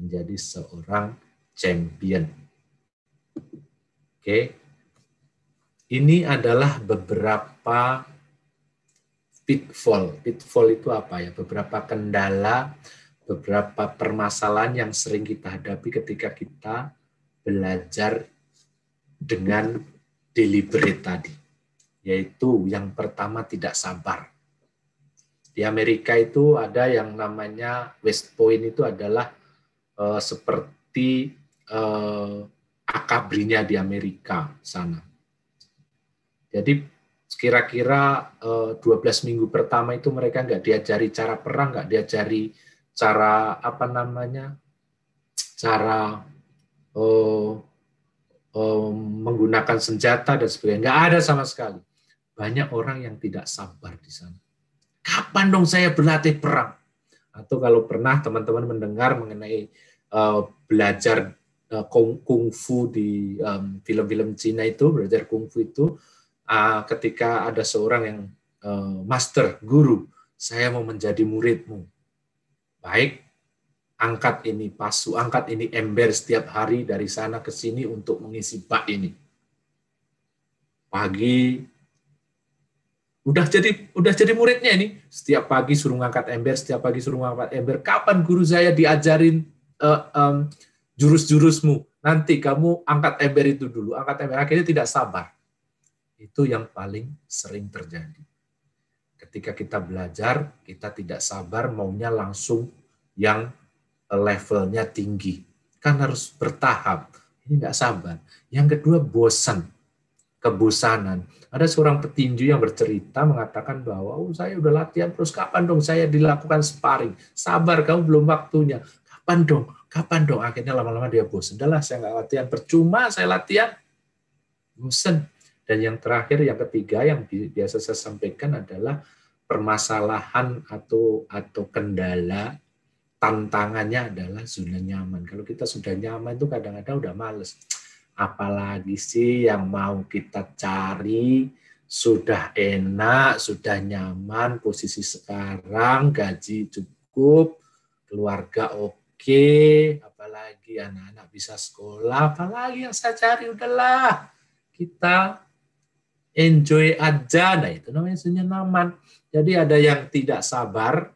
menjadi seorang champion. Oke. Ini adalah beberapa pitfall. Pitfall itu apa ya? Beberapa kendala, beberapa permasalahan yang sering kita hadapi ketika kita belajar dengan deliberate tadi. Yaitu yang pertama, tidak sabar. Di Amerika itu ada yang namanya West Point, itu adalah seperti akabrinya di Amerika sana. Jadi kira-kira 12 minggu pertama itu mereka nggak diajari cara perang, nggak diajari cara cara menggunakan senjata dan sebagainya. Nggak ada sama sekali. Banyak orang yang tidak sabar di sana. Kapan dong saya berlatih perang? Atau kalau pernah teman-teman mendengar mengenai belajar kungfu di film-film Cina itu, belajar kungfu itu, ketika ada seorang yang master, guru, saya mau menjadi muridmu. Baik, angkat ini pasu, angkat ini ember setiap hari dari sana ke sini untuk mengisi bak ini. Pagi udah jadi muridnya ini. Setiap pagi suruh ngangkat ember, setiap pagi suruh ngangkat ember. Kapan guru saya diajarin jurus-jurusmu? Nanti kamu angkat ember itu dulu, angkat ember. Akhirnya tidak sabar. Itu yang paling sering terjadi. Ketika kita belajar, kita tidak sabar, maunya langsung yang levelnya tinggi. Kan harus bertahap. Ini nggak sabar. Yang kedua, bosan. Kebosanan. Ada seorang petinju yang bercerita mengatakan bahwa saya udah latihan terus, kapan dong saya dilakukan sparring? Sabar, kamu belum waktunya. Kapan dong? Kapan dong? Akhirnya lama-lama dia bosan. Udahlah, saya nggak latihan. Percuma saya latihan. Bosan. Dan yang terakhir, yang ketiga yang biasa saya sampaikan adalah permasalahan atau kendala, tantangannya adalah zona nyaman. Kalau kita sudah nyaman itu kadang-kadang udah males. Apalagi sih yang mau kita cari, sudah enak, sudah nyaman, posisi sekarang, gaji cukup, keluarga oke, apalagi anak-anak bisa sekolah, apalagi yang saya cari, udahlah, kita enjoy aja. Nah, itu namanya zona nyaman. Jadi ada yang tidak sabar,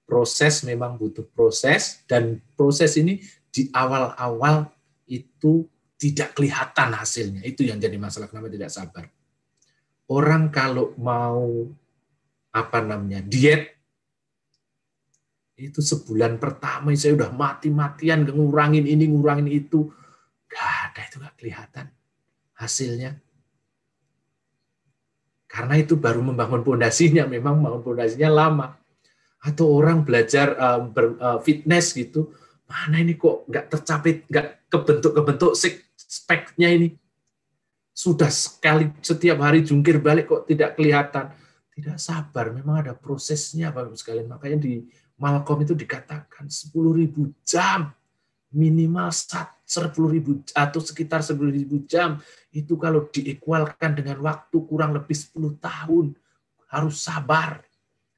proses memang butuh proses, dan proses ini di awal-awal itu tidak kelihatan hasilnya. Itu yang jadi masalah, kenapa tidak sabar. Orang kalau mau diet, itu sebulan pertama saya udah mati-matian ngurangin ini, ngurangin itu. Gak ada, itu gak kelihatan hasilnya. Karena itu baru membangun pondasinya, memang membangun pondasinya lama. Atau orang belajar fitness gitu, mana ini kok nggak tercapai, nggak kebentuk speknya ini. Sudah setiap hari jungkir balik kok tidak kelihatan. Tidak sabar, memang ada prosesnya Bapak sekalian. Makanya di Malcolm itu dikatakan 10.000 jam. Minimal 10.000 atau sekitar 10.000 jam. Itu kalau diekualkan dengan waktu kurang lebih 10 tahun. Harus sabar,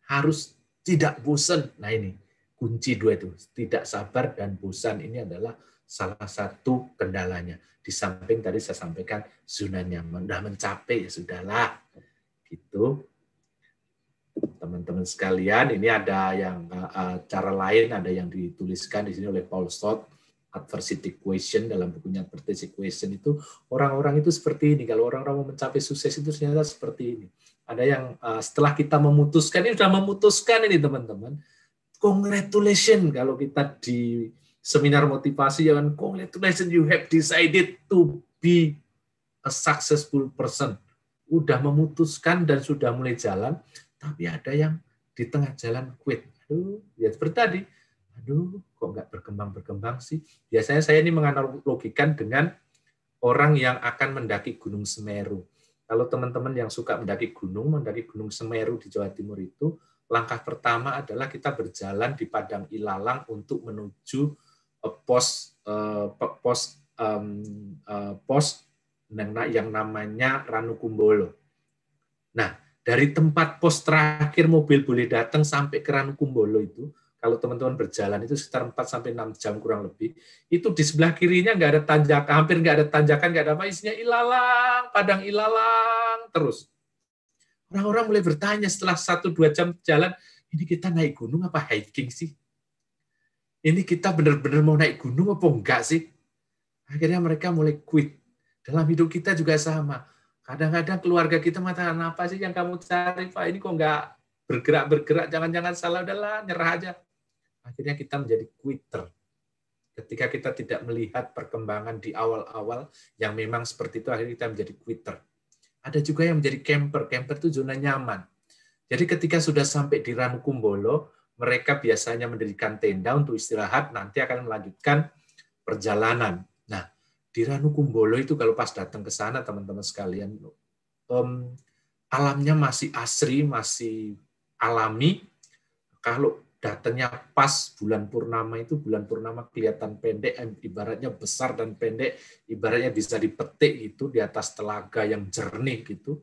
harus tidak bosan. Nah ini, kunci dua itu. Tidak sabar dan bosan ini adalah salah satu kendalanya. Di samping tadi saya sampaikan zona nyaman. Sudah mencapai, ya sudahlah. Gitu. Teman-teman sekalian, ini ada yang cara lain, ada yang dituliskan di sini oleh Paul Stott. Adversity Equation, dalam bukunya Adversity Equation itu, orang-orang itu seperti ini. Kalau orang-orang mau mencapai sukses itu ternyata seperti ini. Ada yang setelah kita memutuskan, ini sudah memutuskan ini teman-teman. Congratulations, kalau kita di seminar motivasi, jangan congratulations, you have decided to be a successful person. Udah memutuskan dan sudah mulai jalan, tapi ada yang di tengah jalan quit. Aduh, ya seperti tadi. Aduh, kok nggak berkembang sih? Biasanya saya ini menganalogikan dengan orang yang akan mendaki Gunung Semeru. Kalau teman-teman yang suka mendaki Gunung Semeru di Jawa Timur itu, langkah pertama adalah kita berjalan di Padang Ilalang untuk menuju pos yang namanya Ranukumbolo. Nah, dari tempat pos terakhir mobil boleh datang sampai ke Ranukumbolo itu, kalau teman-teman berjalan itu sekitar 4-6 jam kurang lebih, itu di sebelah kirinya nggak ada tanjakan, hampir nggak ada tanjakan, nggak ada apa, isinya ilalang, padang ilalang, terus. Orang-orang mulai bertanya setelah 1-2 jam jalan, ini kita naik gunung apa hiking sih? Ini kita benar-benar mau naik gunung apa enggak sih? Akhirnya mereka mulai quit. Dalam hidup kita juga sama. Kadang-kadang keluarga kita mengatakan, apa sih yang kamu cari, Pak? Ini kok nggak bergerak, jangan-jangan salah, udahlah, nyerah aja. Akhirnya kita menjadi quitter. Ketika kita tidak melihat perkembangan di awal-awal yang memang seperti itu, akhirnya kita menjadi quitter. Ada juga yang menjadi camper. Camper itu zona nyaman. Jadi ketika sudah sampai di Ranukumbolo, mereka biasanya mendirikan tenda untuk istirahat, nanti akan melanjutkan perjalanan. Nah, di Ranukumbolo itu kalau pas datang ke sana teman-teman sekalian, alamnya masih asri, masih alami. Kalau datangnya pas bulan purnama itu, bulan purnama kelihatan pendek, ibaratnya besar dan pendek, ibaratnya bisa dipetik gitu di atas telaga yang jernih gitu.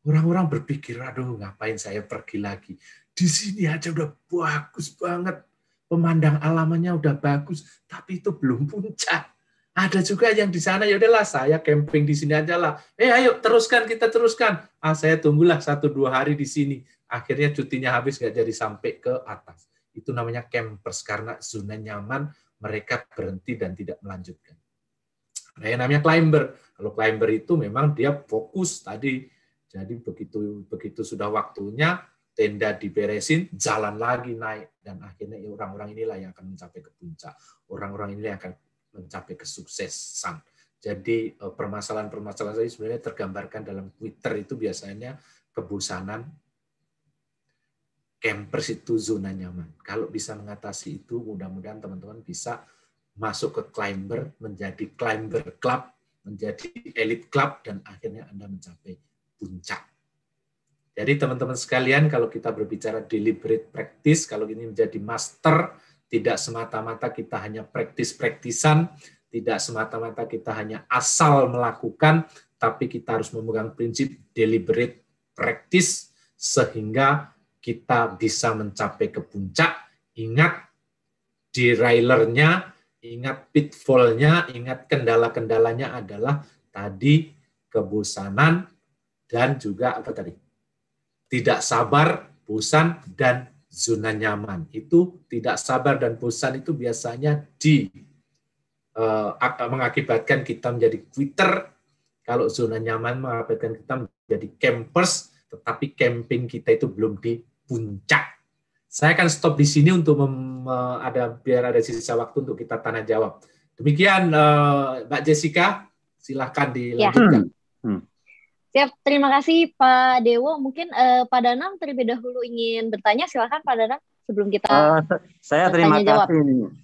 Orang-orang berpikir, aduh ngapain saya pergi lagi. Di sini aja udah bagus banget. Pemandang alamnya udah bagus, tapi itu belum puncak. Ada juga yang di sana, ya udahlah saya camping di sini aja lah. Ayo teruskan, kita teruskan. Saya tunggulah 1-2 hari di sini. Akhirnya cutinya habis, nggak jadi sampai ke atas. Itu namanya campers, karena zona nyaman mereka berhenti dan tidak melanjutkan. Nah, yang namanya climber. Kalau climber itu memang dia fokus tadi. Jadi begitu sudah waktunya, tenda diberesin, jalan lagi naik. Dan akhirnya orang-orang inilah yang akan mencapai ke puncak. Orang-orang inilah yang akan mencapai kesuksesan. Jadi permasalahan-permasalahan tadi sebenarnya tergambarkan dalam Twitter itu biasanya kebosanan, campers itu zona nyaman. Kalau bisa mengatasi itu, mudah-mudahan teman-teman bisa masuk ke climber, menjadi climber club, menjadi elite club, dan akhirnya Anda mencapai puncak. Jadi teman-teman sekalian, kalau kita berbicara deliberate practice, kalau ini menjadi master, tidak semata-mata kita hanya praktis-praktisan, tidak semata-mata kita hanya asal melakukan, tapi kita harus memegang prinsip deliberate practice, sehingga kita bisa mencapai ke puncak. Ingat derailernya, ingat pitfall-nya, ingat kendala-kendalanya adalah tadi kebosanan, dan juga apa tadi? Tidak sabar, bosan, dan zona nyaman. Itu tidak sabar dan bosan itu biasanya mengakibatkan kita menjadi quitter. Kalau zona nyaman mengakibatkan kita menjadi campers, tetapi camping kita itu belum di puncak. Saya akan stop di sini untuk biar ada sisa waktu untuk kita tanya jawab. Demikian Mbak Jessica, silahkan dilanjutkan. Siap, terima kasih Pak Dewo. Mungkin Pak Danang terlebih dahulu ingin bertanya, silakan Pak Danang sebelum kita saya terima kasih nih.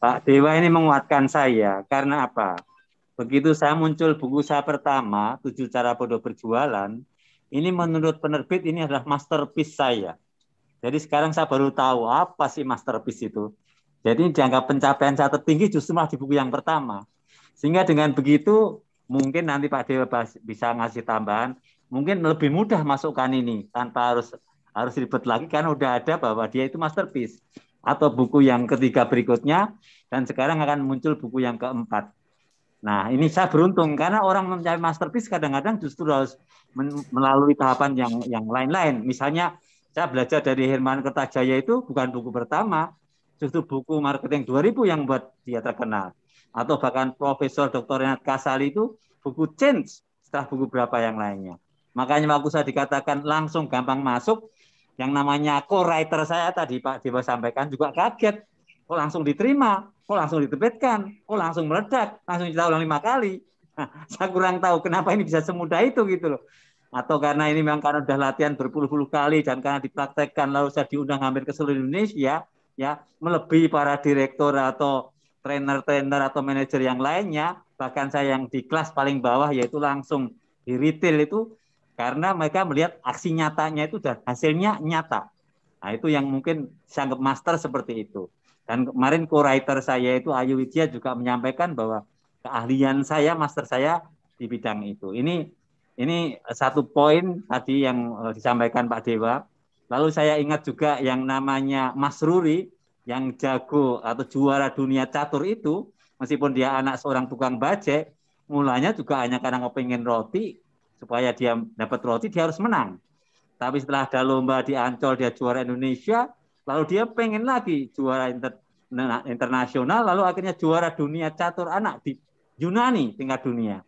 Pak Dewa ini menguatkan saya, karena apa? Begitu saya muncul buku saya pertama, 7 Cara Bodoh Berjualan, ini menurut penerbit ini adalah masterpiece saya. Jadi sekarang saya baru tahu apa sih masterpiece itu. Jadi dianggap pencapaian saya tertinggi justru malah di buku yang pertama. Sehingga dengan begitu, mungkin nanti Pak Dewa bisa ngasih tambahan, mungkin lebih mudah masukkan ini tanpa harus ribet lagi, karena udah ada bahwa dia itu masterpiece. Atau buku yang ketiga berikutnya, dan sekarang akan muncul buku yang keempat. Nah, ini saya beruntung karena orang mencari masterpiece kadang-kadang justru harus melalui tahapan yang lain-lain. Misalnya saya belajar dari Herman Kertajaya itu bukan buku pertama, justru buku Marketing 2000 yang buat dia terkenal. Atau bahkan Profesor Dr. Renat Kasali itu buku Change setelah buku berapa yang lainnya. Makanya waktu saya dikatakan langsung gampang masuk, yang namanya co-writer saya tadi Pak Dewa sampaikan juga kaget. Kok langsung diterima, kok langsung diterbitkan, kok langsung meledak, langsung kita ulang 5 kali. Nah, saya kurang tahu kenapa ini bisa semudah itu gitu loh. Atau karena ini memang karena udah latihan berpuluh-puluh kali dan karena dipraktekkan lalu saya diundang hampir ke seluruh Indonesia, ya melebihi para direktur atau trainer-trainer atau manajer yang lainnya. Bahkan saya yang di kelas paling bawah yaitu langsung di retail itu, karena mereka melihat aksi nyatanya itu dan hasilnya nyata. Nah, itu yang mungkin saya anggap master seperti itu. Dan kemarin co-writer saya itu Ayu Widya juga menyampaikan bahwa keahlian saya, master saya di bidang itu. Ini satu poin tadi yang disampaikan Pak Dewa. Lalu saya ingat juga yang namanya Mas Ruri, yang jago atau juara dunia catur itu, meskipun dia anak seorang tukang bajai, mulanya juga hanya karena pengen roti, supaya dia dapat roti dia harus menang. Tapi setelah ada lomba di Ancol dia juara Indonesia, lalu dia pengen lagi juara internasional, lalu akhirnya juara dunia catur anak di Yunani tingkat dunia.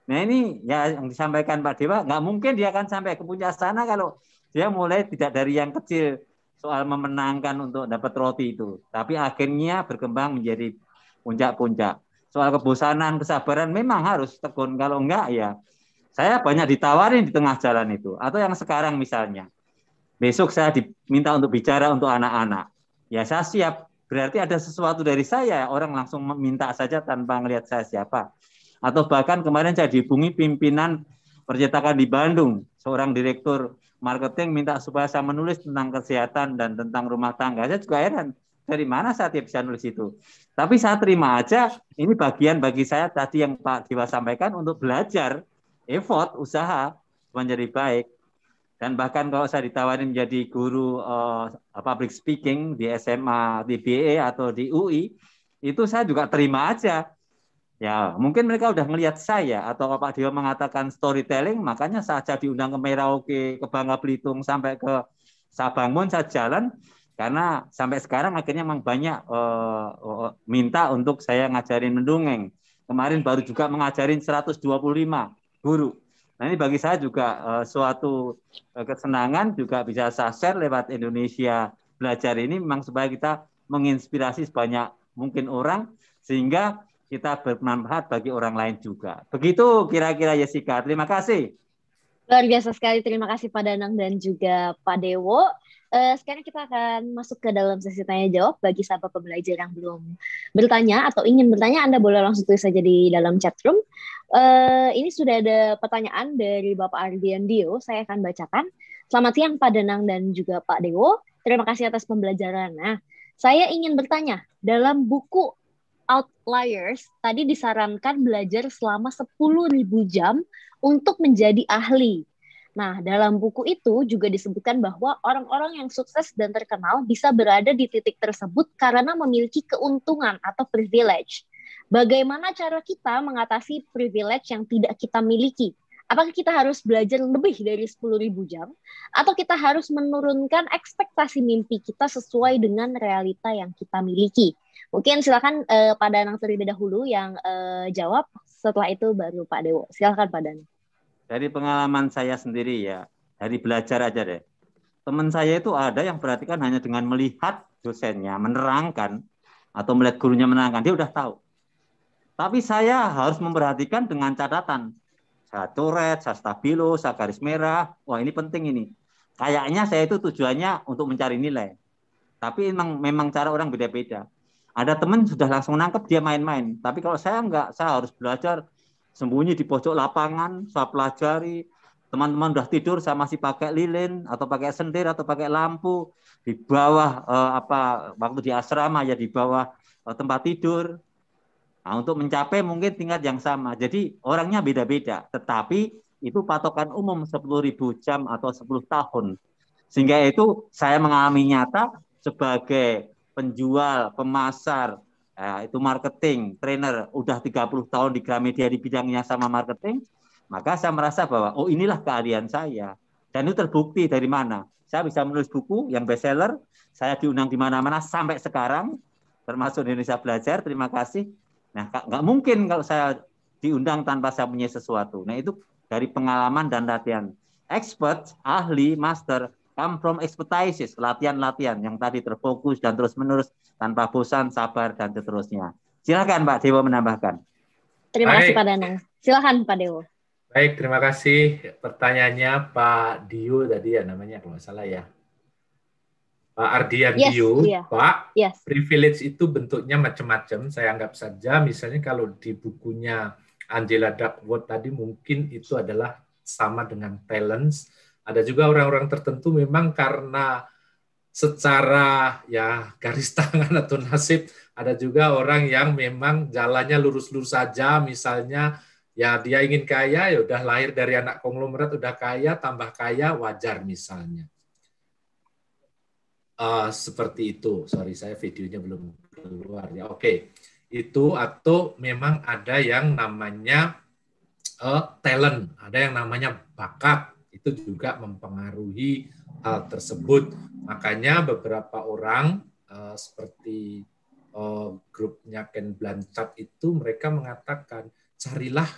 Nah ini ya yang disampaikan Pak Dewa, nggak mungkin dia akan sampai ke puncak sana kalau dia mulai tidak dari yang kecil soal memenangkan untuk dapat roti itu. Tapi akhirnya berkembang menjadi puncak-puncak. Soal kebosanan, kesabaran memang harus tekun, kalau enggak ya saya banyak ditawarin di tengah jalan itu. Atau yang sekarang misalnya, besok saya diminta untuk bicara untuk anak-anak. Ya saya siap, berarti ada sesuatu dari saya, orang langsung meminta saja tanpa melihat saya siapa. Atau bahkan kemarin saya dihubungi pimpinan percetakan di Bandung, seorang direktur marketing minta supaya saya menulis tentang kesehatan dan tentang rumah tangga. Saya juga heran, dari mana saya bisa nulis itu. Tapi saya terima aja, ini bagian bagi saya tadi yang Pak Dewa sampaikan untuk belajar, effort, usaha menjadi baik. Dan bahkan kalau saya ditawarin menjadi guru public speaking di SMA, di BE atau di UI, itu saya juga terima aja. Ya, mungkin mereka udah ngelihat saya, atau Pak Dewa mengatakan storytelling, makanya saja diundang ke Merauke, ke Bangka Belitung, sampai ke Sabangun, saya jalan, karena sampai sekarang akhirnya memang banyak minta untuk saya ngajarin mendongeng. Kemarin baru juga mengajarin 125 guru. Nah, ini bagi saya juga suatu kesenangan, juga bisa saya share lewat Indonesia Belajar ini, memang supaya kita menginspirasi sebanyak mungkin orang, sehingga kita bermanfaat bagi orang lain juga. Begitu kira-kira Jessica. Terima kasih. Luar biasa sekali. Terima kasih Pak Danang dan juga Pak Dewo. Sekarang kita akan masuk ke dalam sesi tanya-jawab. Bagi sahabat pembelajar yang belum bertanya atau ingin bertanya, Anda boleh langsung tulis saja di dalam chat room. Ini sudah ada pertanyaan dari Bapak Ardian Dio. Saya akan bacakan. Selamat siang Pak Danang dan juga Pak Dewo. Terima kasih atas pembelajaran. Nah, saya ingin bertanya, dalam buku Outliers, tadi disarankan belajar selama 10.000 jam untuk menjadi ahli. Nah, dalam buku itu juga disebutkan bahwa orang-orang yang sukses dan terkenal bisa berada di titik tersebut karena memiliki keuntungan atau privilege. Bagaimana cara kita mengatasi privilege yang tidak kita miliki? Apakah kita harus belajar lebih dari 10.000 jam? Atau kita harus menurunkan ekspektasi mimpi kita sesuai dengan realita yang kita miliki? Mungkin silakan Pak Danang terlebih dahulu yang jawab, setelah itu baru Pak Dewo. Silakan Pak Danang. Dari pengalaman saya sendiri ya, dari belajar aja deh. Teman saya itu ada yang perhatikan hanya dengan melihat dosennya menerangkan atau melihat gurunya menerangkan, dia udah tahu. Tapi saya harus memperhatikan dengan catatan. Saya coret, saya stabilo, saya garis merah. Wah, ini penting ini. Kayaknya saya itu tujuannya untuk mencari nilai. Tapi memang cara orang beda-beda. Ada teman sudah langsung nangkep, dia main-main. Tapi kalau saya enggak, saya harus belajar sembunyi di pojok lapangan, saya pelajari. Teman-teman udah tidur, saya masih pakai lilin atau pakai sendir atau pakai lampu di bawah waktu di asrama ya, di bawah tempat tidur. Nah, untuk mencapai mungkin tingkat yang sama. Jadi orangnya beda-beda, tetapi itu patokan umum 10.000 jam atau 10 tahun. Sehingga itu saya mengalami nyata sebagai penjual, pemasar, itu marketing, trainer, udah 30 tahun di Gramedia di bidangnya sama marketing, maka saya merasa bahwa oh inilah keahlian saya. Dan itu terbukti dari mana? Saya bisa menulis buku yang bestseller, saya diundang di mana-mana sampai sekarang, termasuk Indonesia Belajar, terima kasih. Nah, nggak mungkin kalau saya diundang tanpa saya punya sesuatu. Nah, itu dari pengalaman dan latihan. Expert, ahli, master, come from expertise, latihan-latihan yang tadi terfokus dan terus-menerus tanpa bosan, sabar, dan seterusnya. Silakan Pak Dewo menambahkan. Terima kasih Pak Danang. Silakan Pak Dewo. Baik, terima kasih. Pertanyaannya Pak Dio tadi ya namanya kalau nggak salah ya. Pak Ardian Dio, iya. Pak, privilege itu bentuknya macam-macam. Saya anggap saja, misalnya kalau di bukunya Angela Duckworth tadi mungkin itu adalah sama dengan talents. Ada juga orang-orang tertentu memang karena secara ya garis tangan atau nasib. Ada juga orang yang memang jalannya lurus-lurus saja, misalnya ya dia ingin kaya, ya udah lahir dari anak konglomerat, udah kaya, tambah kaya, wajar misalnya. Seperti itu. Sorry, saya videonya belum keluar ya. Oke, itu atau memang ada yang namanya talent, ada yang namanya bakat. Itu juga mempengaruhi hal tersebut. Makanya beberapa orang seperti grupnya Ken Blanchard itu mereka mengatakan carilah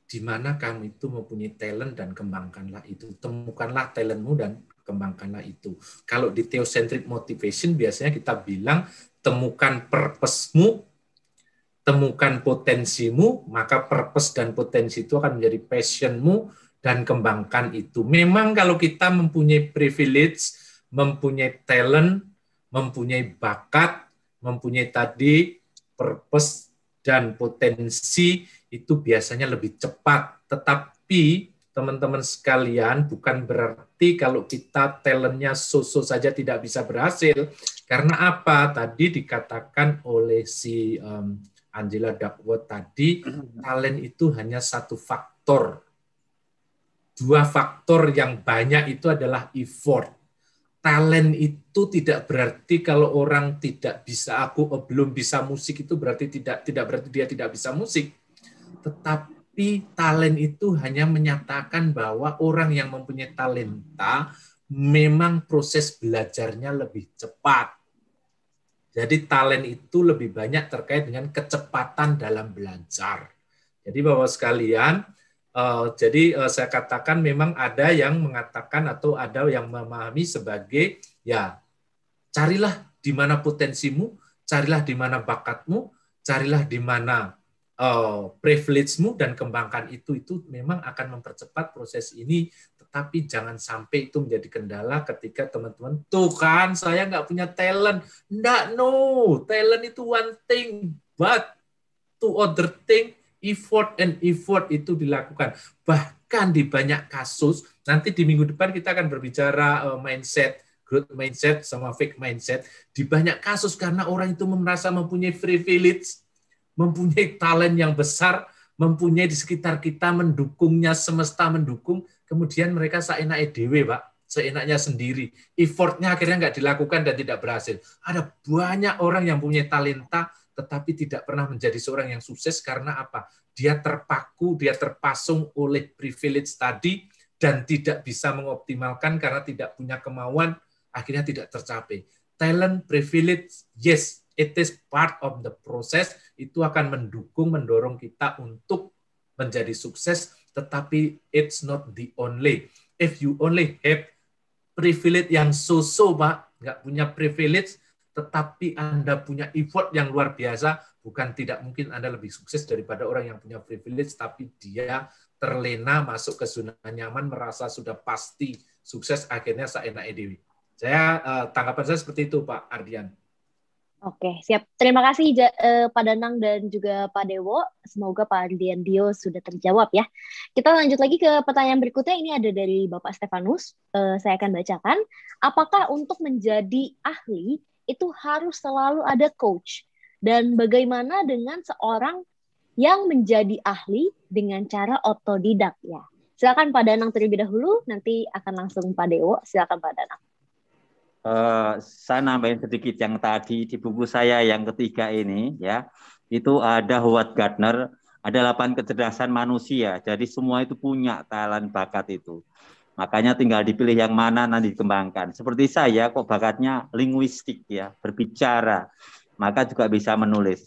di mana kamu itu mempunyai talent dan kembangkanlah itu. Temukanlah talentmu dan kembangkanlah itu. Kalau di theocentric motivation biasanya kita bilang temukan purpose-mu, temukan potensimu, maka purpose dan potensi itu akan menjadi passion-mu dan kembangkan itu. Memang kalau kita mempunyai privilege, mempunyai talent, mempunyai bakat, mempunyai tadi purpose dan potensi itu biasanya lebih cepat. Tetapi teman-teman sekalian, bukan berarti kalau kita talentnya so-so saja tidak bisa berhasil. Karena apa? Tadi dikatakan oleh si Angela Duckworth tadi, talent itu hanya satu faktor. Dua faktor yang banyak itu adalah effort. Talent itu tidak berarti kalau orang tidak bisa, belum bisa musik itu berarti tidak berarti dia tidak bisa musik. Tetapi talent itu hanya menyatakan bahwa orang yang mempunyai talenta memang proses belajarnya lebih cepat. Jadi talent itu lebih banyak terkait dengan kecepatan dalam belajar. Jadi Bapak sekalian, saya katakan memang ada yang mengatakan atau ada yang memahami sebagai ya carilah di mana potensimu, carilah di mana bakatmu, carilah di mana privilege-mu dan kembangkan itu memang akan mempercepat proses ini. Tetapi jangan sampai itu menjadi kendala ketika teman-teman, tuh kan saya nggak punya talent. Nggak, no. Talent itu one thing, but two other thing, effort itu dilakukan. Bahkan di banyak kasus, nanti di minggu depan kita akan berbicara mindset, growth mindset sama fake mindset. Di banyak kasus karena orang itu merasa mempunyai privilege, mempunyai talent yang besar, mempunyai di sekitar kita mendukungnya, semesta mendukung, kemudian mereka seenaknya dewe, Pak, seenaknya sendiri. Effortnya akhirnya nggak dilakukan dan tidak berhasil. Ada banyak orang yang punya talenta, tetapi tidak pernah menjadi seorang yang sukses karena apa? Dia terpaku, dia terpasung oleh privilege tadi, dan tidak bisa mengoptimalkan karena tidak punya kemauan, akhirnya tidak tercapai. Talent, privilege, yes, it is part of the process, itu akan mendukung, mendorong kita untuk menjadi sukses, tetapi it's not the only. If you only have privilege yang so-so, Pak, nggak punya privilege, tetapi Anda punya effort yang luar biasa, bukan tidak mungkin Anda lebih sukses daripada orang yang punya privilege, tapi dia terlena masuk ke zona nyaman, merasa sudah pasti sukses, akhirnya seenaknya dewi. Tanggapan saya seperti itu, Pak Ardian. Oke, siap. Terima kasih Pak Danang dan juga Pak Dewo. Semoga Pak Ardian Dio sudah terjawab ya. Kita lanjut lagi ke pertanyaan berikutnya. Ini ada dari Bapak Stefanus. Saya akan bacakan. Apakah untuk menjadi ahli itu harus selalu ada coach? Dan bagaimana dengan seorang yang menjadi ahli dengan cara otodidak ya? Silakan Pak Danang terlebih dahulu, nanti akan langsung Pak Dewo. Silakan Pak Danang. Saya nambahin sedikit yang tadi di buku saya yang ketiga ini ya, itu ada Howard Gardner, ada 8 kecerdasan manusia. Jadi semua itu punya talent bakat itu. Makanya tinggal dipilih yang mana nanti dikembangkan. Seperti saya kok bakatnya linguistik ya, berbicara. Maka juga bisa menulis.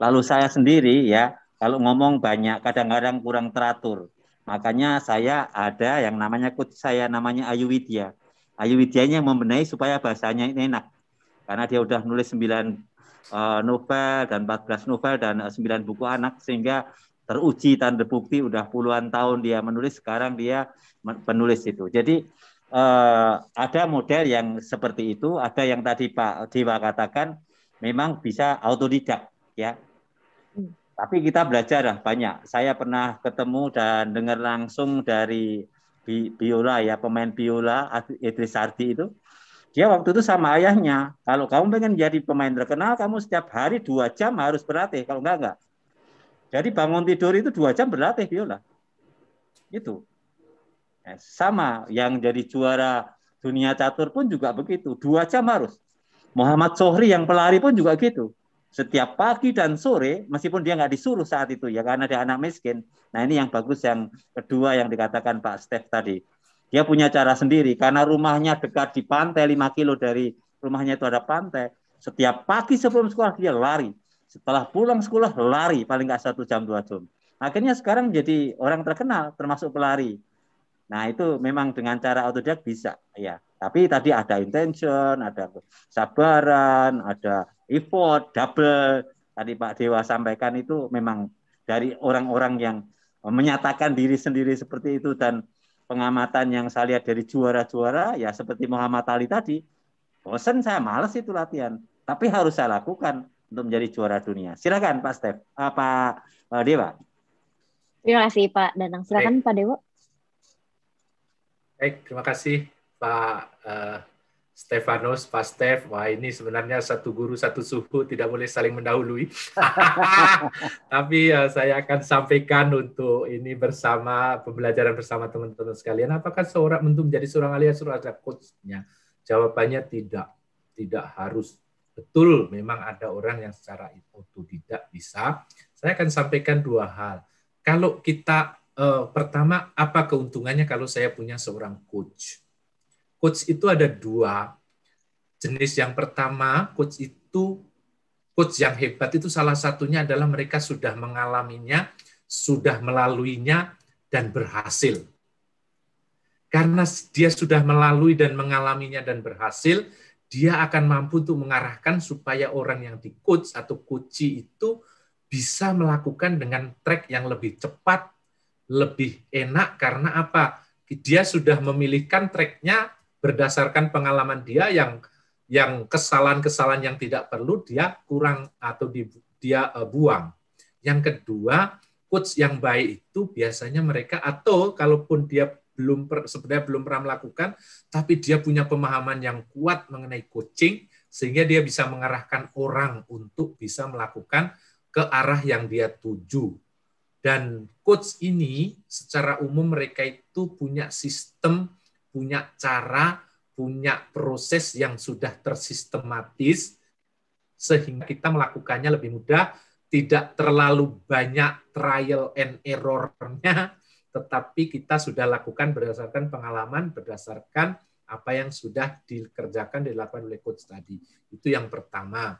Lalu saya sendiri ya, kalau ngomong banyak kadang-kadang kurang teratur. Makanya saya ada yang namanya coach saya namanya Ayu Widya. Ayu Widyanya membenahi supaya bahasanya ini enak. Karena dia udah nulis 9 novel dan 14 novel dan 9 buku anak, sehingga teruji dan terbukti udah puluhan tahun dia menulis, sekarang dia penulis itu. Jadi ada model yang seperti itu, ada yang tadi Pak Dewa katakan memang bisa autodidak ya. Tapi kita belajar banyak. Saya pernah ketemu dan dengar langsung dari biola ya, pemain biola Idris Sardi itu, dia waktu itu sama ayahnya, kalau kamu pengen jadi pemain terkenal, kamu setiap hari 2 jam harus berlatih, kalau enggak. Jadi bangun tidur itu 2 jam berlatih biola. Itu. Sama, yang jadi juara dunia catur pun juga begitu, 2 jam harus. Muhammad Zohri yang pelari pun juga gitu. Setiap pagi dan sore, meskipun dia nggak disuruh saat itu ya, karena dia anak miskin. Nah ini yang bagus, yang kedua yang dikatakan Pak Stef tadi. Dia punya cara sendiri, karena rumahnya dekat di pantai, 5 kilo dari rumahnya itu ada pantai. Setiap pagi sebelum sekolah dia lari. Setelah pulang sekolah lari, paling nggak 1 jam 2 jam. Akhirnya sekarang jadi orang terkenal, termasuk pelari. Nah itu memang dengan cara autodidak bisa ya. Tapi tadi ada intention, ada kesabaran, ada effort, double. Tadi Pak Dewa sampaikan itu memang dari orang-orang yang menyatakan diri sendiri seperti itu, dan pengamatan yang saya lihat dari juara-juara ya seperti Muhammad Ali tadi, bosan saya malas itu latihan. Tapi harus saya lakukan. untuk menjadi juara dunia. Silakan Pak Stef, Pak Dewa. Terima kasih Pak Danang. Silakan Pak Dewo. Baik, terima kasih Pak Stefanus, Pak Stef. Wah, ini sebenarnya satu guru satu suhu, tidak boleh saling mendahului. Tapi saya akan sampaikan untuk ini bersama pembelajaran bersama teman-teman sekalian. Apakah seorang untuk menjadi seorang alias harus ada coachnya? Jawabannya tidak. Tidak harus. Betul, memang ada orang yang secara otodidak bisa. Saya akan sampaikan dua hal. Kalau kita pertama, apa keuntungannya kalau saya punya seorang coach? Coach itu ada dua jenis. Yang pertama, coach yang hebat itu salah satunya adalah mereka sudah mengalaminya, sudah melaluinya, dan berhasil. Karena dia sudah melalui dan mengalaminya dan berhasil, dia akan mampu untuk mengarahkan supaya orang yang di coach atau coachee itu bisa melakukan dengan track yang lebih cepat, lebih enak. Karena apa? Dia sudah memilihkan tracknya berdasarkan pengalaman dia yang kesalahan-kesalahan yang tidak perlu dia kurang atau dia buang. Yang kedua, coach yang baik itu biasanya mereka, atau kalaupun dia sebenarnya belum pernah melakukan, tapi dia punya pemahaman yang kuat mengenai coaching, sehingga dia bisa mengarahkan orang untuk bisa melakukan ke arah yang dia tuju. Dan coach ini secara umum mereka itu punya sistem, punya cara, punya proses yang sudah tersistematis, sehingga kita melakukannya lebih mudah, tidak terlalu banyak trial and error-nya, tetapi kita sudah lakukan berdasarkan pengalaman, berdasarkan apa yang sudah dilakukan oleh coach tadi. Itu yang pertama.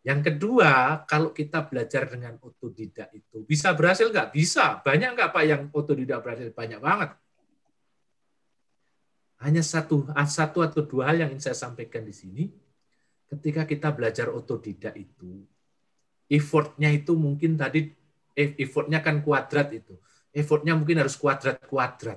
Yang kedua, kalau kita belajar dengan otodidak itu, bisa berhasil nggak? Bisa. Banyak nggak Pak yang otodidak berhasil? Banyak banget. Hanya satu atau dua hal yang ingin saya sampaikan di sini. Ketika kita belajar otodidak itu, effortnya itu mungkin tadi, effortnya kan kuadrat itu. Effortnya mungkin harus kuadrat-kuadrat.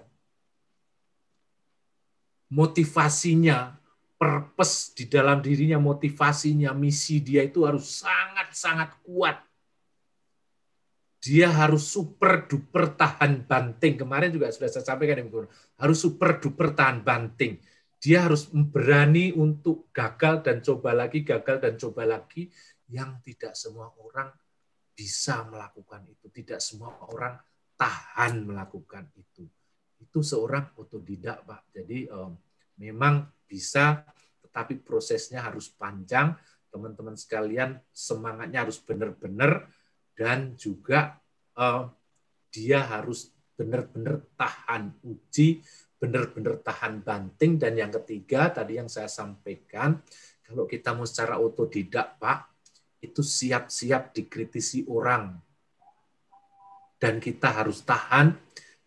Motivasinya, purpose di dalam dirinya, motivasinya, misi dia itu harus sangat-sangat kuat. Dia harus super duper tahan banting. Kemarin juga sudah saya sampaikan, harus super duper tahan banting. Dia harus berani untuk gagal dan coba lagi, gagal dan coba lagi. Yang tidak semua orang bisa melakukan itu. Tidak semua orang tahan melakukan itu. Itu seorang otodidak, Pak. Jadi memang bisa, tetapi prosesnya harus panjang. Teman-teman sekalian, semangatnya harus benar-benar, dan juga dia harus benar-benar tahan uji, benar-benar tahan banting. Dan yang ketiga, tadi yang saya sampaikan, kalau kita mau secara otodidak, Pak, itu siap-siap dikritisi orang. Dan kita harus tahan,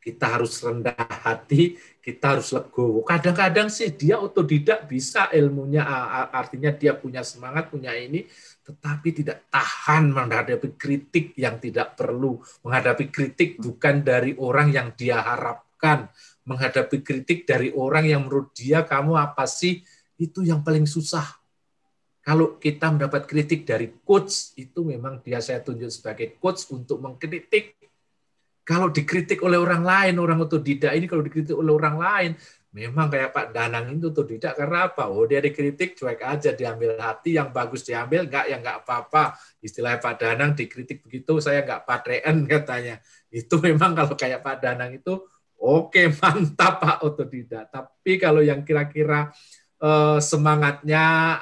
kita harus rendah hati, kita harus legowo. Kadang-kadang sih dia otodidak bisa ilmunya, artinya dia punya semangat, punya ini, tetapi tidak tahan menghadapi kritik yang tidak perlu, menghadapi kritik bukan dari orang yang dia harapkan, menghadapi kritik dari orang yang menurut dia, kamu apa sih, itu yang paling susah. Kalau kita mendapat kritik dari coach, itu memang dia saya tunjuk sebagai coach untuk mengkritik. Kalau dikritik oleh orang lain, orang otodidak ini kalau dikritik oleh orang lain, memang kayak Pak Danang itu otodidak karena apa? Oh, dia dikritik, cuek aja, diambil hati, yang bagus diambil, enggak, ya enggak apa-apa. Istilahnya Pak Danang dikritik begitu, saya enggak patreen katanya. Itu memang kalau kayak Pak Danang itu, oke, mantap Pak otodidak. Tapi kalau yang kira-kira semangatnya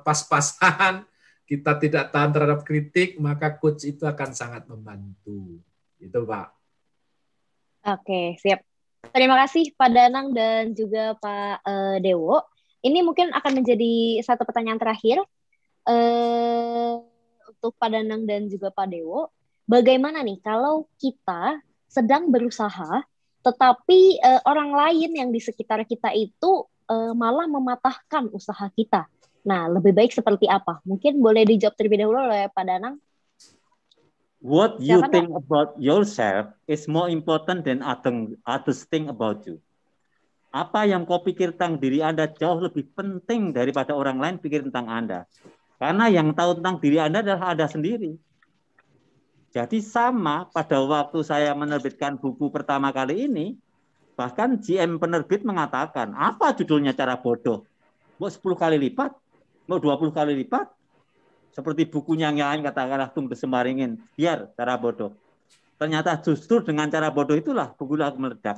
pas-pasan, kita tidak tahan terhadap kritik, maka coach itu akan sangat membantu. Itu Pak. Oke, siap. Terima kasih Pak Danang dan juga Pak Dewo. Ini mungkin akan menjadi satu pertanyaan terakhir untuk Pak Danang dan juga Pak Dewo. Bagaimana nih kalau kita sedang berusaha, tetapi orang lain yang di sekitar kita itu malah mematahkan usaha kita? Nah, lebih baik seperti apa? Mungkin boleh dijawab terlebih dahulu oleh Pak Danang. What you think about yourself is more important than others think about you. Apa yang kau pikir tentang diri Anda jauh lebih penting daripada orang lain pikir tentang Anda. Karena yang tahu tentang diri Anda adalah Anda sendiri. Jadi sama pada waktu saya menerbitkan buku pertama kali ini, bahkan GM penerbit mengatakan, apa judulnya Cara Bodoh? Mau 10 kali lipat? Mau 20 kali lipat? Seperti bukunya yang lain katakanlah Tung Desemaringin, biar Cara Bodoh. Ternyata justru dengan Cara Bodoh itulah buku meledak.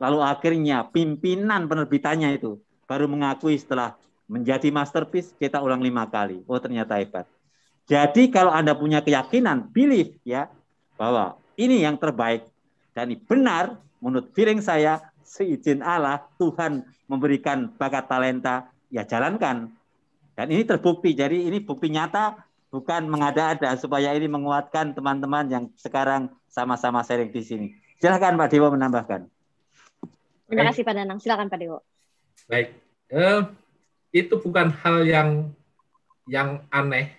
Lalu akhirnya pimpinan penerbitannya itu baru mengakui setelah menjadi masterpiece, kita ulang 5 kali. Oh ternyata hebat. Jadi kalau Anda punya keyakinan, belief ya, bahwa ini yang terbaik, dan ini benar, menurut feeling saya, seizin Allah, Tuhan memberikan bakat talenta, ya jalankan. Dan ini terbukti, jadi ini bukti nyata, bukan mengada-ada, supaya ini menguatkan teman-teman yang sekarang sama-sama sharing di sini. Silakan Pak Dewo menambahkan. Terima kasih Pak Danang, silakan Pak Dewo. Baik, itu bukan hal yang aneh,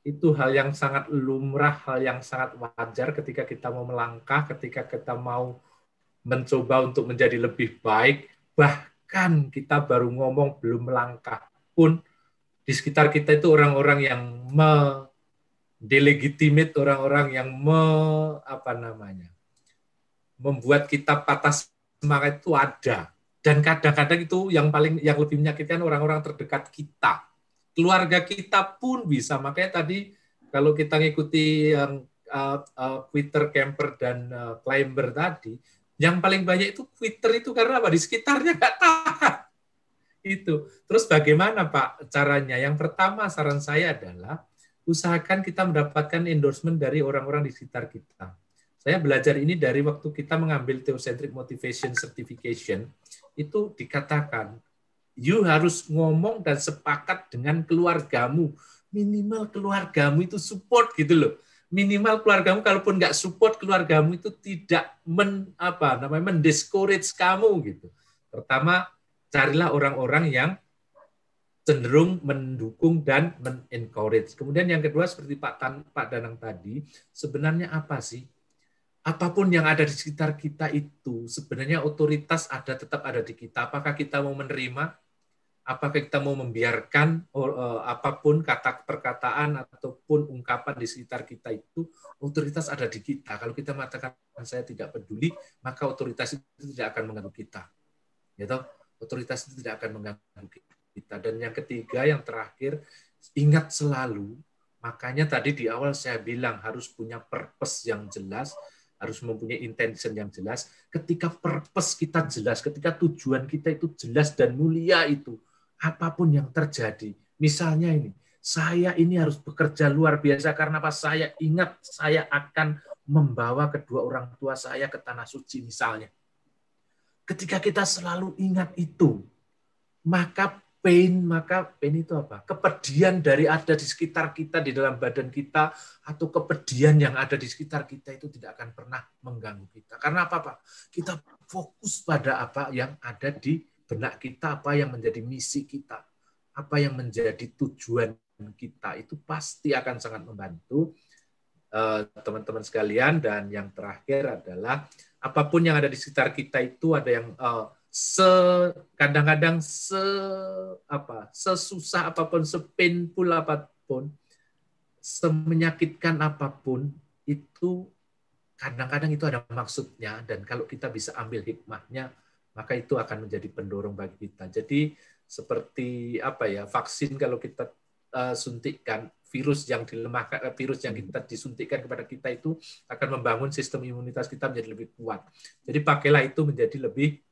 itu hal yang sangat lumrah, hal yang sangat wajar ketika kita mau melangkah, ketika kita mau mencoba untuk menjadi lebih baik, bahkan kita baru ngomong belum melangkah pun, di sekitar kita itu orang-orang yang mendelegitimate, orang-orang yang membuat kita patah semangat itu ada. Dan kadang-kadang itu yang lebih menyakitkan orang-orang terdekat kita. Keluarga kita pun bisa. Makanya tadi kalau kita ngikuti yang Twitter camper dan climber tadi, yang paling banyak itu Twitter itu karena apa? Di sekitarnya nggak tahan. Itu. Terus bagaimana Pak caranya? Yang pertama saran saya adalah usahakan kita mendapatkan endorsement dari orang-orang di sekitar kita. Saya belajar ini dari waktu kita mengambil Theocentric Motivation Certification, itu dikatakan, you harus ngomong dan sepakat dengan keluargamu. Minimal keluargamu itu support gitu loh. Minimal keluargamu, kalaupun nggak support keluargamu itu tidak mendiscourage kamu gitu. Pertama, carilah orang-orang yang cenderung mendukung dan men-encourage. Kemudian yang kedua seperti Pak Danang tadi, sebenarnya apa sih? Apapun yang ada di sekitar kita itu, sebenarnya otoritas tetap ada di kita. Apakah kita mau menerima? Apakah kita mau membiarkan apapun perkataan ataupun ungkapan di sekitar kita itu, otoritas ada di kita. Kalau kita mengatakan saya tidak peduli, maka otoritas itu tidak akan mengganggu kita. Gitu? Otoritas itu tidak akan mengganggu kita. Dan yang ketiga, yang terakhir, ingat selalu, makanya tadi di awal saya bilang harus punya purpose yang jelas, harus mempunyai intention yang jelas. Ketika purpose kita jelas, ketika tujuan kita itu jelas dan mulia itu, apapun yang terjadi, misalnya saya ini harus bekerja luar biasa karena apa? Saya ingat saya akan membawa kedua orang tua saya ke tanah suci misalnya. Ketika kita selalu ingat itu, maka pain itu apa? Kepedihan dari ada di sekitar kita, di dalam badan kita, atau kepedihan yang ada di sekitar kita itu tidak akan pernah mengganggu kita. Karena apa, Pak? Kita fokus pada apa yang ada di benak kita, apa yang menjadi misi kita, apa yang menjadi tujuan kita, itu pasti akan sangat membantu teman-teman sekalian. Dan yang terakhir adalah apapun yang ada di sekitar kita itu ada yang kadang-kadang sesusah apapun, sepainful apapun, semenyakitkan apapun, itu kadang-kadang itu ada maksudnya, dan kalau kita bisa ambil hikmahnya, maka itu akan menjadi pendorong bagi kita. Jadi seperti vaksin, kalau kita suntikkan virus yang dilemahkan, virus yang kita disuntikkan kepada kita itu akan membangun sistem imunitas kita menjadi lebih kuat. Jadi pakailah itu menjadi lebih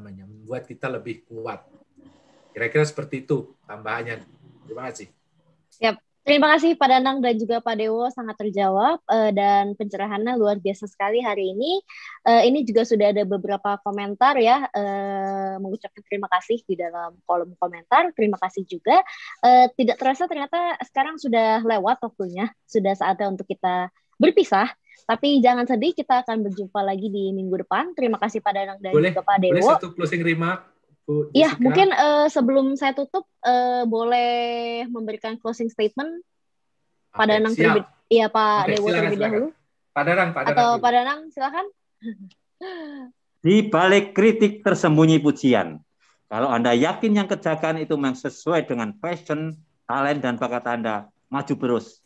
membuat kita lebih kuat. Kira-kira seperti itu tambahannya. Terima kasih. Siap. Terima kasih Pak Danang dan juga Pak Dewo, sangat terjawab dan pencerahannya luar biasa sekali hari ini. Ini juga sudah ada beberapa komentar ya, mengucapkan terima kasih di dalam kolom komentar. Terima kasih juga. Tidak terasa ternyata sekarang sudah lewat waktunya, sudah saatnya untuk kita berpisah. Tapi jangan sedih, kita akan berjumpa lagi di minggu depan. Terima kasih Pak Danang dan juga Pak Dewo. Boleh satu closing remark, Bu Jessica? Iya, mungkin sebelum saya tutup, boleh memberikan closing statement. Pak Danang terlebih, iya Pak Dewo terlebih dahulu. Pak Danang. Atau Pak Danang, silakan. Di balik kritik tersembunyi pujian. Kalau Anda yakin yang kerjakan itu memang sesuai dengan passion, talent dan bakat Anda. Maju terus.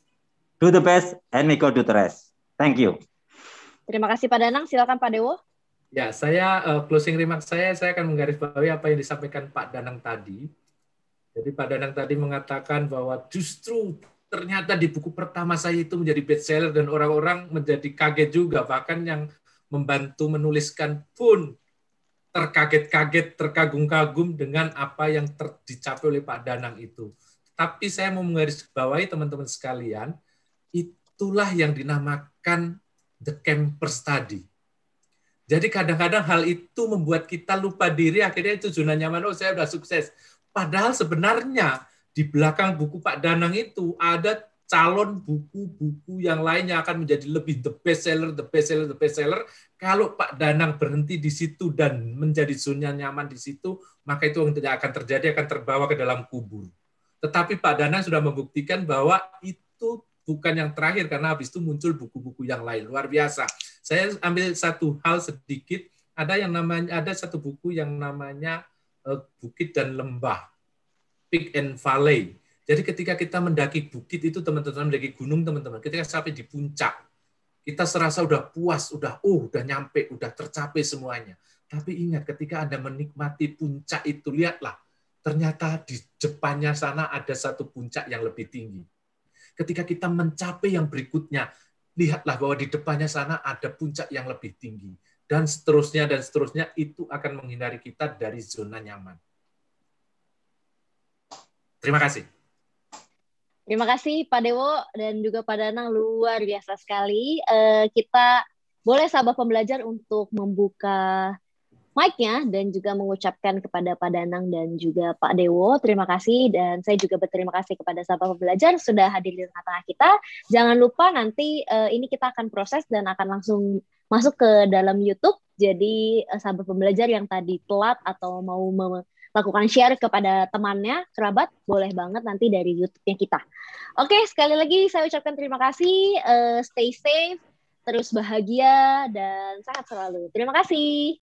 Do the best and may God do the rest. Thank you. Terima kasih Pak Danang. Silakan Pak Dewo. Ya, saya closing remark saya akan menggarisbawahi apa yang disampaikan Pak Danang tadi. Jadi Pak Danang tadi mengatakan bahwa justru ternyata di buku pertama saya itu menjadi bestseller dan orang-orang menjadi kaget juga, bahkan yang membantu menuliskan pun terkaget-kaget, terkagum-kagum dengan apa yang dicapai oleh Pak Danang itu. Tapi saya mau menggarisbawahi teman-teman sekalian, itulah yang dinamakan the camper study. Jadi kadang-kadang hal itu membuat kita lupa diri, akhirnya itu zona nyaman, oh saya sudah sukses. Padahal sebenarnya di belakang buku Pak Danang itu ada calon buku-buku yang lainnya akan menjadi lebih the best seller. Kalau Pak Danang berhenti di situ dan menjadi zona nyaman di situ, maka itu yang tidak akan terjadi, akan terbawa ke dalam kubur. Tetapi Pak Danang sudah membuktikan bahwa itu bukan yang terakhir, karena habis itu muncul buku-buku yang lain. Luar biasa. Saya ambil satu hal sedikit, ada satu buku yang namanya Bukit dan Lembah, Peak and Valley. Jadi ketika kita mendaki bukit itu teman-teman, mendaki gunung teman-teman, ketika sampai di puncak, kita serasa udah puas, udah nyampe, udah tercapai semuanya. Tapi ingat, ketika Anda menikmati puncak itu, lihatlah, ternyata di depannya sana ada satu puncak yang lebih tinggi. Ketika kita mencapai yang berikutnya, lihatlah bahwa di depannya sana ada puncak yang lebih tinggi. Dan seterusnya, itu akan menghindari kita dari zona nyaman. Terima kasih. Terima kasih Pak Dewo dan juga Pak Danang, luar biasa sekali. Kita boleh sahabat pembelajar untuk membuka mic-nya dan juga mengucapkan kepada Pak Danang dan juga Pak Dewo terima kasih, dan saya juga berterima kasih kepada sahabat pembelajar sudah hadir di tengah-tengah kita. Jangan lupa nanti ini kita akan proses dan akan langsung masuk ke dalam YouTube. Jadi sahabat pembelajar yang tadi telat atau mau melakukan share kepada temannya, kerabat, boleh banget nanti dari YouTube-nya kita. Oke, sekali lagi saya ucapkan terima kasih, stay safe, terus bahagia, dan sehat selalu. Terima kasih.